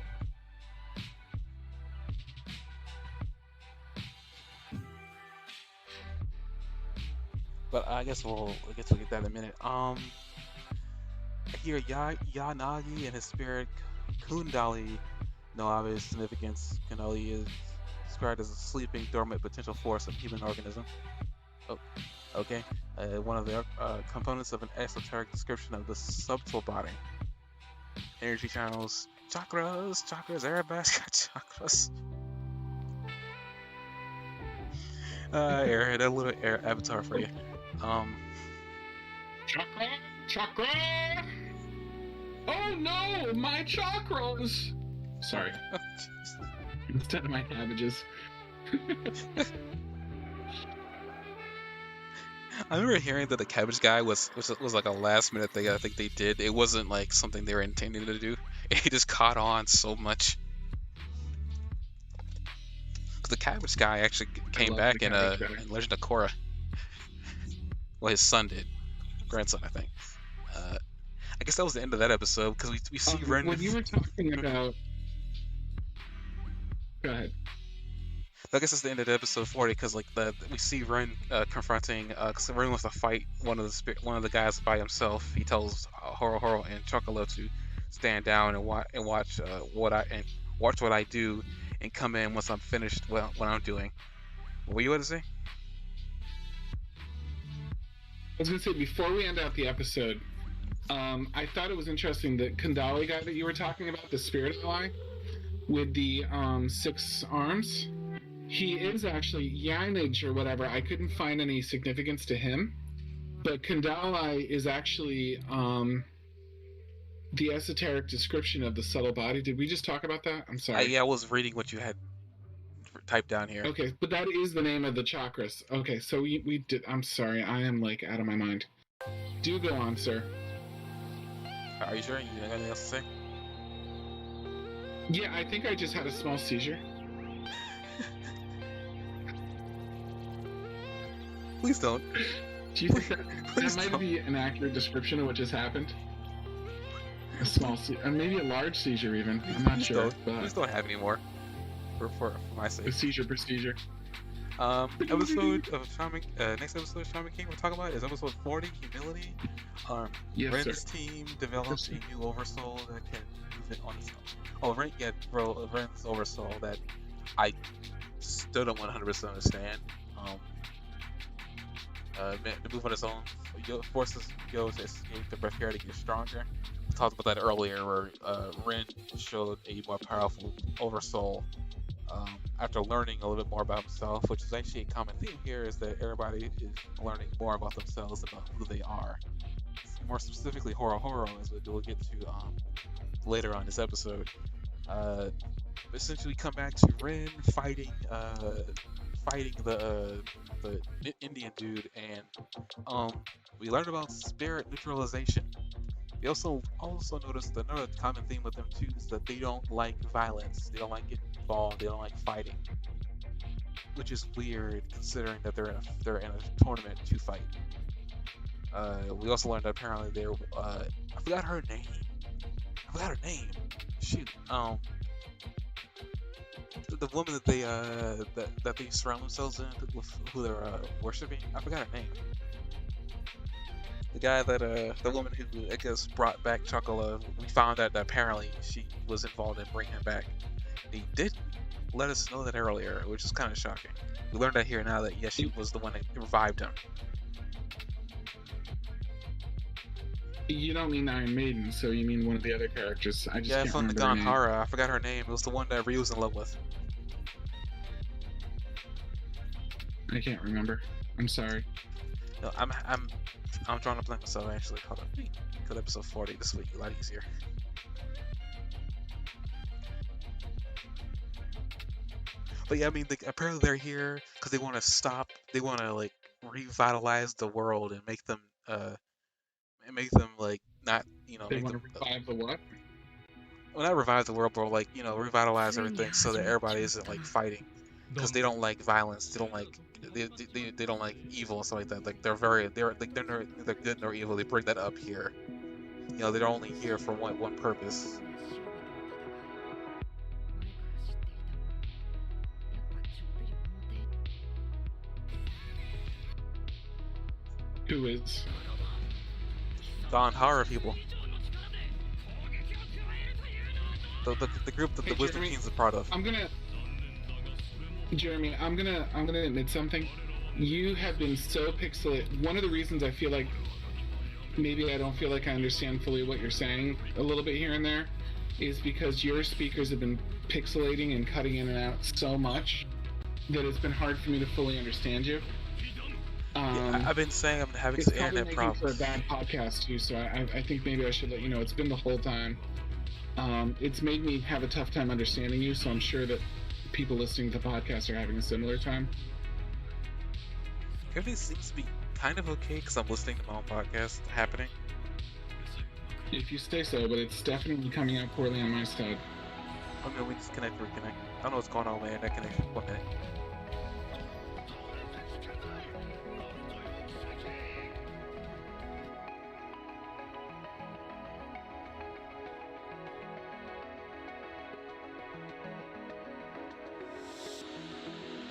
But I guess we'll get that in a minute. Here, Yanagi and his spirit Kundali, no obvious significance. Kundali is described as a sleeping, dormant potential force of human organism. Oh, okay. One of the components of an esoteric description of the subtle body. Energy channels, chakras, everybody's got chakras. That little air avatar for you. Chakra! Oh no, my chakras! Sorry, instead of my cabbages. I remember hearing that the cabbage guy was like a last minute thing. I think they did. It wasn't like something they were intending to do. It just caught on so much. 'Cause the cabbage guy actually I came love the back cabbage guy. in Legend of Korra. Well, his son did, grandson, I think. I guess that was the end of that episode because we see Ren. When you were talking about, go ahead. I guess it's the end of the episode 40 because like we see Ren confronting because Ren wants to fight one of the guys by himself. He tells Horo Horo and Chocolo to stand down and watch what I do and come in once I'm finished what I'm doing. What were you going to say? I was gonna say before we end out the episode, I thought it was interesting that Kandali guy that you were talking about, the spirit ally with the 6 arms. He is actually Yanage or whatever. I couldn't find any significance to him, but Kandali is actually the esoteric description of the subtle body. Did we just talk about that? I'm sorry. Yeah, I was reading what you had typed down here. Okay, but that is the name of the chakras. Okay, so we did. I'm sorry, I am like out of my mind. Do go on, sir. Are you sure? You got anything else to say? Yeah, I think I just had a small seizure. Please don't. Do you think that might be an accurate description of what just happened? A small seizure, maybe a large seizure even. I'm not sure. Please don't have any more. For my sake. A seizure procedure. Episode of Shaman. Next episode of Shaman King we're talking about is episode 40, Humility. Yes, Ren's sir. team develops a new oversoul that can move it on its own. Oh, Ren's oversoul that I still don't 100% understand. To move on its own forces Yo to escape the prepare to get stronger. We talked about that earlier, where Ren showed a more powerful oversoul after learning a little bit more about himself, which is actually a common theme here, is that everybody is learning more about themselves, about who they are. More specifically, Horo Horo, as we'll get to later on this episode. Essentially, come back to Ren fighting the Indian dude, and we learned about spirit neutralization. We also noticed another common theme with them too is that they don't like violence. They don't like getting involved. They don't like fighting, which is weird considering that they're in a tournament to fight. We also learned that apparently they're I forgot her name. Shoot. The woman that they surround themselves in with who they're worshiping. I forgot her name. The guy the woman who I guess brought back Chocola. We found out that apparently she was involved in bringing him back. He didn't let us know that earlier, which is kind of shocking. We learned that here now that yes, she was the one that revived him. You don't mean Iron Maiden, so you mean one of the other characters. I just can't from the remember her name. Ganhara. I forgot her name. It was the one that Ryu's in love with. I can't remember. I'm sorry. No, I'm drawing a blank myself actually. Hold on. Got episode 40 this week. A lot easier. But yeah, I mean, apparently they're here because they want to stop. They want to like revitalize the world and make them like not They want to revive the what? Well, not revive the world, but like revitalize everything so that everybody isn't like fighting because they don't like violence. They don't like they don't like evil and stuff like that. Like they're neither good nor evil. They bring that up here. They're only here for one purpose. Who is? Don horror people. The group that the Wizard King's a part of. Jeremy, I'm gonna admit something. You have been so pixelated. One of the reasons I feel like maybe I don't feel like I understand fully what you're saying a little bit here and there is because your speakers have been pixelating and cutting in and out so much that it's been hard for me to fully understand you. Yeah, Um, I've been saying I'm having it's some probably internet making for a problems. bad podcast too, so I think maybe I should let you know. It's been the whole time. It's made me have a tough time understanding you, so I'm sure that people listening to the podcast are having a similar time. Everything seems to be kind of okay because I'm listening to my own podcast happening. If you say so, but it's definitely coming out poorly on my side. I mean, we disconnect, reconnect. I don't know what's going on with my internet connection. 1 minute.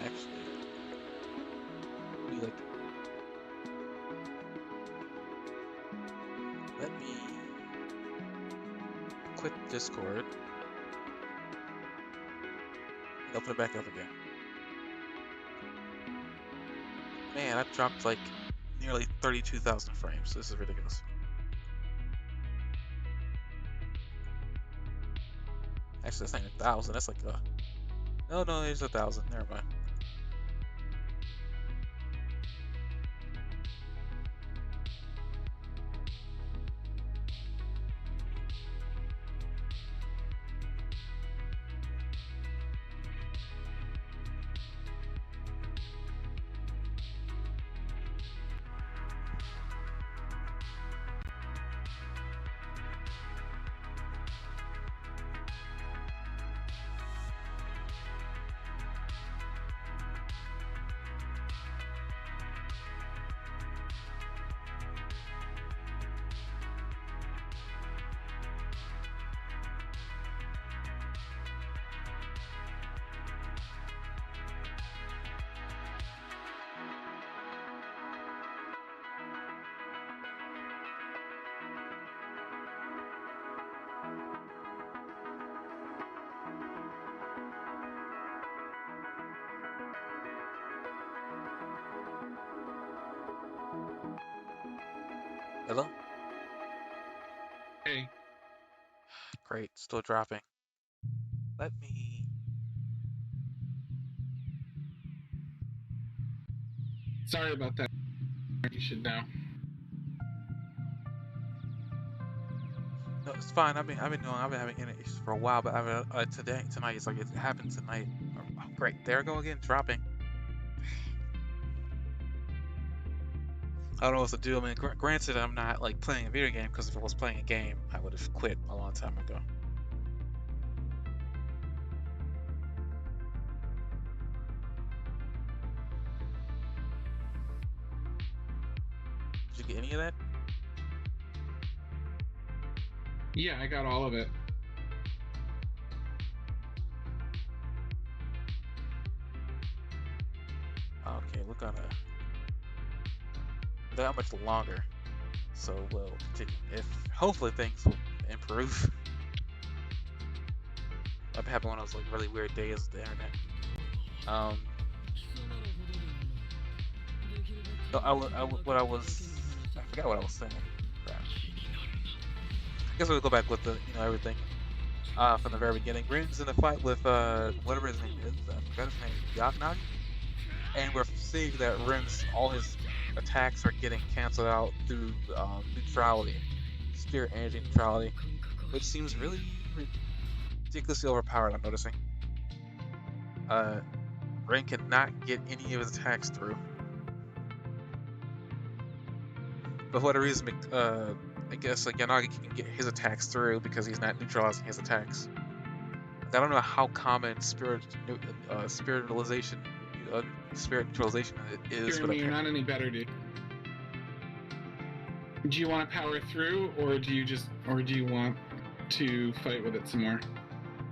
Actually, we like let me quit Discord and open it back up again. Man, I've dropped like nearly 32,000 frames. This is ridiculous. Actually, that's not even 1,000. That's like a no, it's 1,000. Never mind. Hello? Hey, Great, still dropping. Let me. sorry about that. You should know. No, it's fine. I've been having internet issues for a while, but tonight, it's like it happened tonight. Oh, great, there I go again, dropping. I don't know what to do. I mean, granted, I'm not like playing a video game because if I was playing a game, I would have quit a long time ago. Did you get any of that? Yeah, I got all of it. Okay, we're gonna. That much longer, so we'll continue. If hopefully things will improve. I've been having one of those like really weird days with the internet. Um, no, what I was, I forgot what I was saying. Crap. I guess we'll go back with the, everything, from the very beginning. Rin's in a fight with, whatever his name is. I forgot his name. Yagnagi? And we're seeing that all his attacks are getting canceled out through, neutrality. Spirit energy neutrality. Which seems really ridiculously overpowered, I'm noticing. Rin cannot get any of his attacks through. But for whatever reason, I guess like Yanagi can get his attacks through because he's not neutralizing his attacks. Like, I don't know how common spiritualization, spirit neutralization is, Hearing but me, you're not any better, dude. Do you want to power through, or do you want to fight with it some more?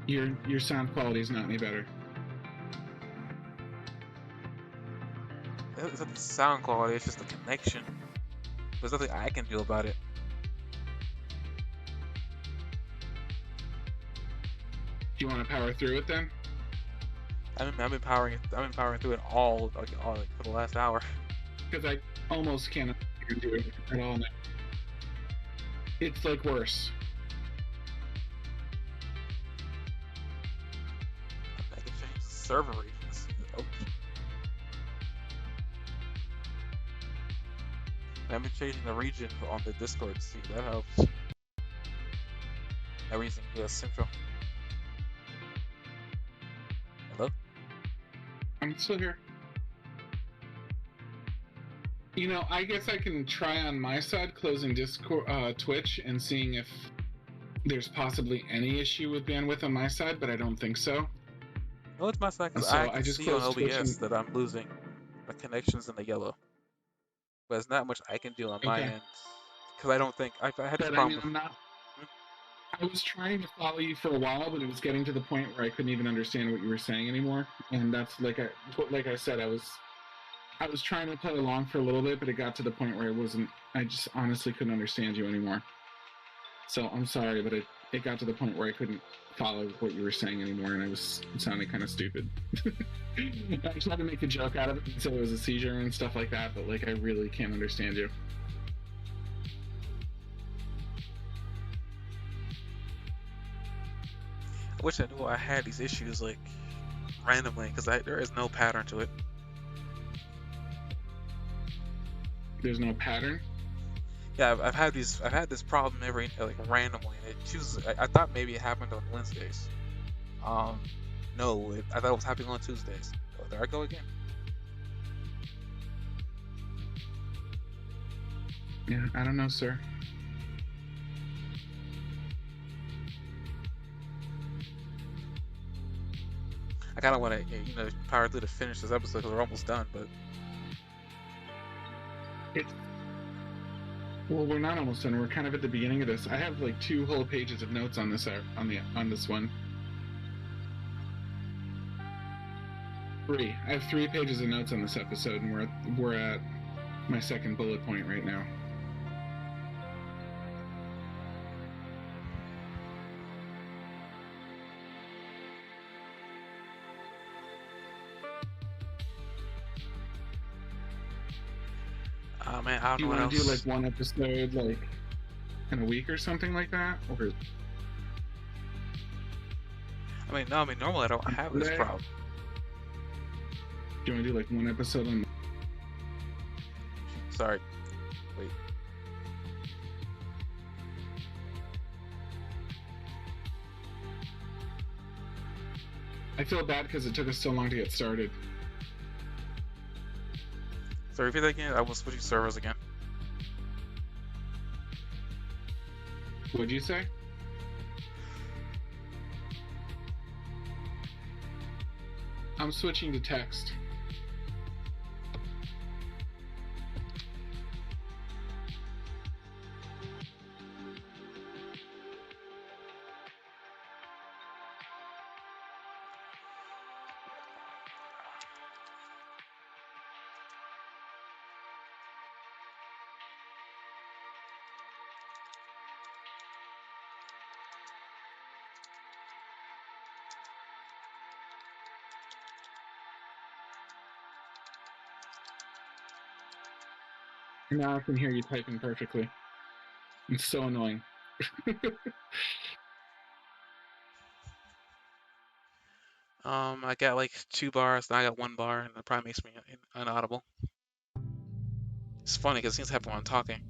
Your sound quality is not any better. it's not the sound quality; it's just the connection. There's nothing I can do about it. Do you want to power through it then? I've been powering through it all like for the last hour. Because I almost can't do it at all now. It's like worse. I can change the server regions. Oh, I'm changing the region on the Discord. See, that helps. Everything US Central. Hello? I'm still here. You know, I guess I can try on my side closing Discord, Twitch, and seeing if there's possibly any issue with bandwidth on my side, but I don't think so. No, it's my side because So I I can just see on closed Twitch OBS and that I'm losing my connections in the yellow. But there's not much I can do on my okay. end because I don't think I had this But I problem mean, with. I'm not. Hmm? I was trying to follow you for a while, but it was getting to the point where I couldn't even understand what you were saying anymore. And that's like I said, I was trying to play along for a little bit, but it got to the point where it wasn't. I just honestly couldn't understand you anymore. So I'm sorry, but it got to the point where I couldn't follow what you were saying anymore, and I was sounding kind of stupid. I tried to make a joke out of it and say it was a seizure and stuff like that, but like I really can't understand you. I wish I knew I had these issues like randomly because there is no pattern to it. There's no pattern. Yeah, I've had this problem every like randomly. It chooses. I thought maybe it happened on Wednesdays. No, I thought it was happening on Tuesdays. Oh, there I go again. Yeah, I don't know, sir. I kind of want to, power through to finish this episode because we're almost done. But It's well, we're not almost done. We're kind of at the beginning of this. I have like 2 whole pages of notes on this on this one. 3. I have 3 pages of notes on this episode, and we're at my second bullet point right now. oh man, I don't Do know you what want to do like else. one episode like in a week or something like that, or I mean, no, I mean normally I don't on have this Monday? problem. Do you want to do like one episode on? Sorry, wait. I feel bad because it took us so long to get started. So repeat that again. I was switching servers again. What'd you say? I'm switching to text. Now I can hear you typing perfectly. It's so annoying. I got like 2 bars, now I got 1 bar, and that probably makes me inaudible. It's funny because things happen when I'm talking.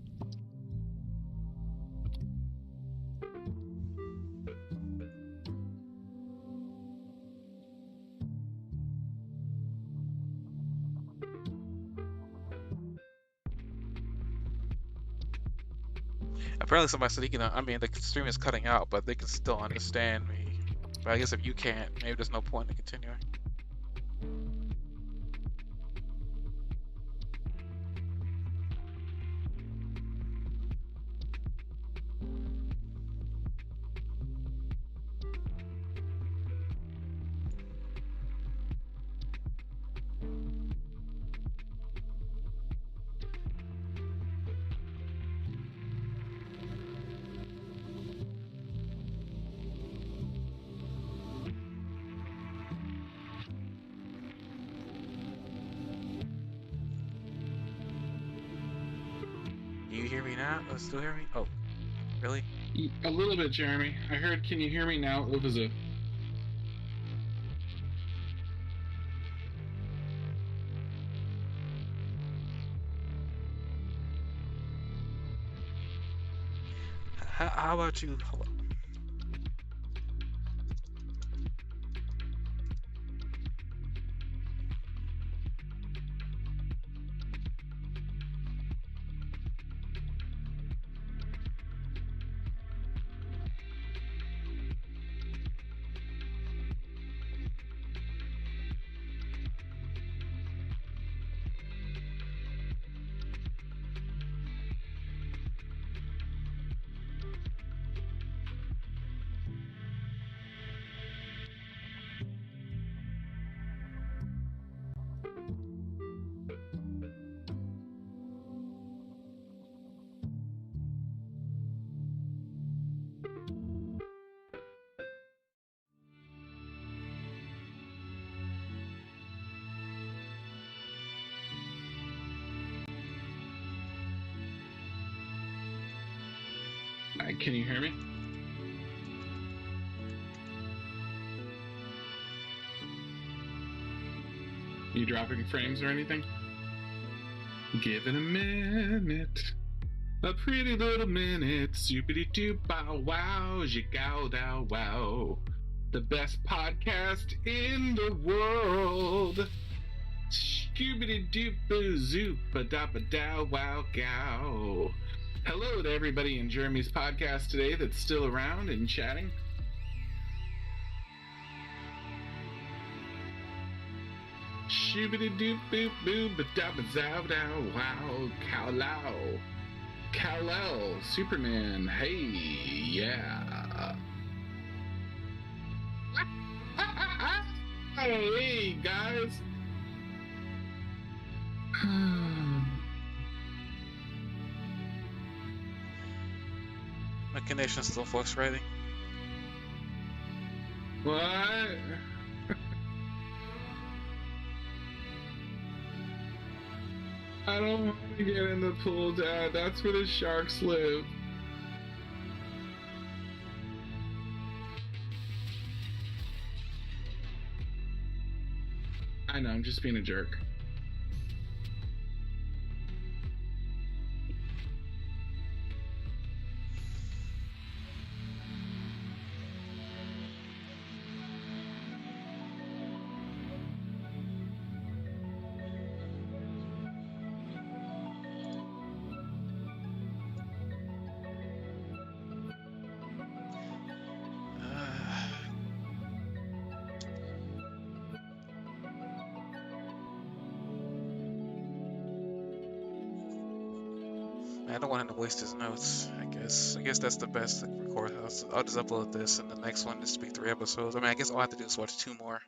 Apparently somebody said I mean, the stream is cutting out, but they can still understand me. But I guess if you can't, maybe there's no point in continuing. Do you hear me now? Oh, still hear me? Oh, really? A little bit, Jeremy. I heard. Can you hear me now? It was a. How about you? Hold on. Can you hear me? You dropping frames or anything? Give it a minute. A pretty little minute. Soupity doo bow wow. Jigow dow wow. The best podcast in the world. Scoobity doop boo zoop a da ba dow wow gow. Hello to everybody in Jeremy's podcast today that's still around and chatting. Shoobity doop boop boo ba da ba zow dow wow cow Kal-El, Superman, hey, yeah. Hey, guys. My connection's still fluctuating. What? I don't want to get in the pool, Dad. That's where the sharks live. I know, I'm just being a jerk. I don't want him to waste his notes. I guess that's the best to record. I'll just upload this, and the next one just be 3 episodes. I mean, I guess all I have to do is watch 2 more.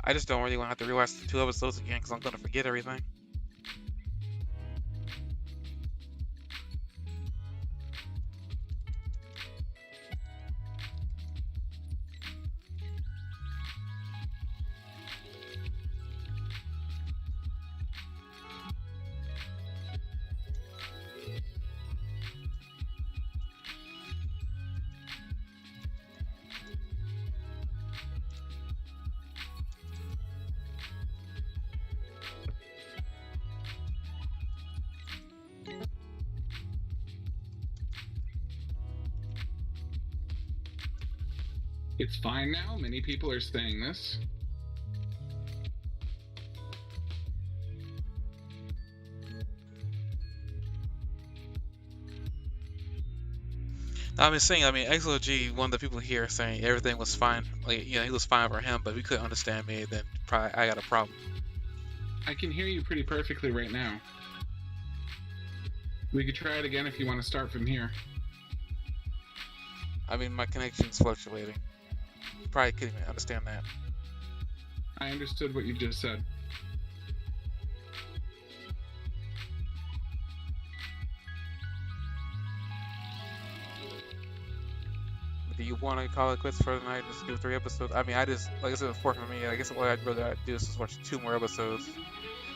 I just don't really want to have to rewatch the 2 episodes again because I'm gonna forget everything. It's fine now. Many people are saying this. I mean, XOG, one of the people here saying everything was fine. Like, he was fine for him, but if he couldn't understand me, then probably I got a problem. I can hear you pretty perfectly right now. We could try it again if you want to start from here. I mean, my connection's fluctuating. You probably couldn't even understand that. I understood what you just said. do you want to call it quits for tonight? Just do 3 episodes? I mean, I just, like I said before, for me, I guess what I'd rather do is just watch 2 more episodes.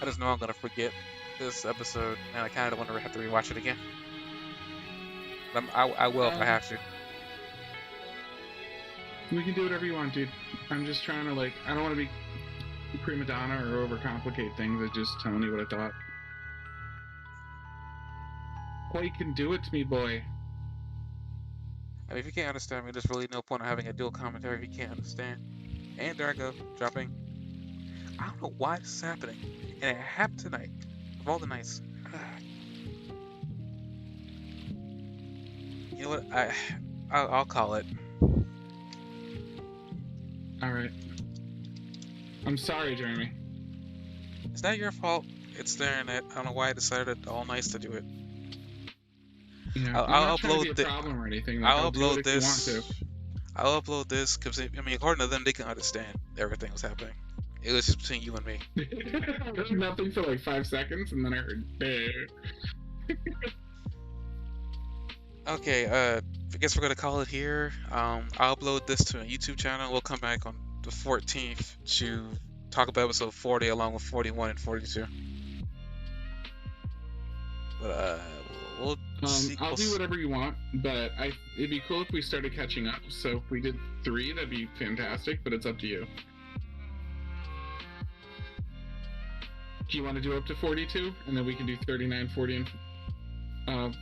I just know I'm gonna forget this episode, and I kind of don't want to have to rewatch it again. But I will if I have to. We can do whatever you want, dude. I'm just trying to, like, I don't want to be prima donna or overcomplicate things. I'm just telling you what I thought. Well, you can do it to me, boy. I mean, if you can't understand me, there's really no point in having a dual commentary if you can't understand. And there I go, dropping. I don't know why this is happening, and it happened tonight. Of all the nights. You know what? I'll call it. All right. I'm sorry, Jeremy. It's not your fault. It's the internet. I don't know why I decided all nights to do it. Yeah, I'll I'm not trying upload to be a problem or anything. Like, I'll do it upload if you this. want to. I'll upload this because I mean, according to them, they can understand everything was happening. It was just between you and me. Nothing for like 5 seconds, and then I heard. Bleh. Okay, I guess we're gonna call it here. I'll upload this to a YouTube channel. We'll come back on the 14th to talk about episode 40 along with 41 and 42. But we'll see. I'll do whatever you want, but it'd be cool if we started catching up. So if we did 3, that'd be fantastic. But it's up to you. Do you want to do up to 42, and then we can do 39, 40, and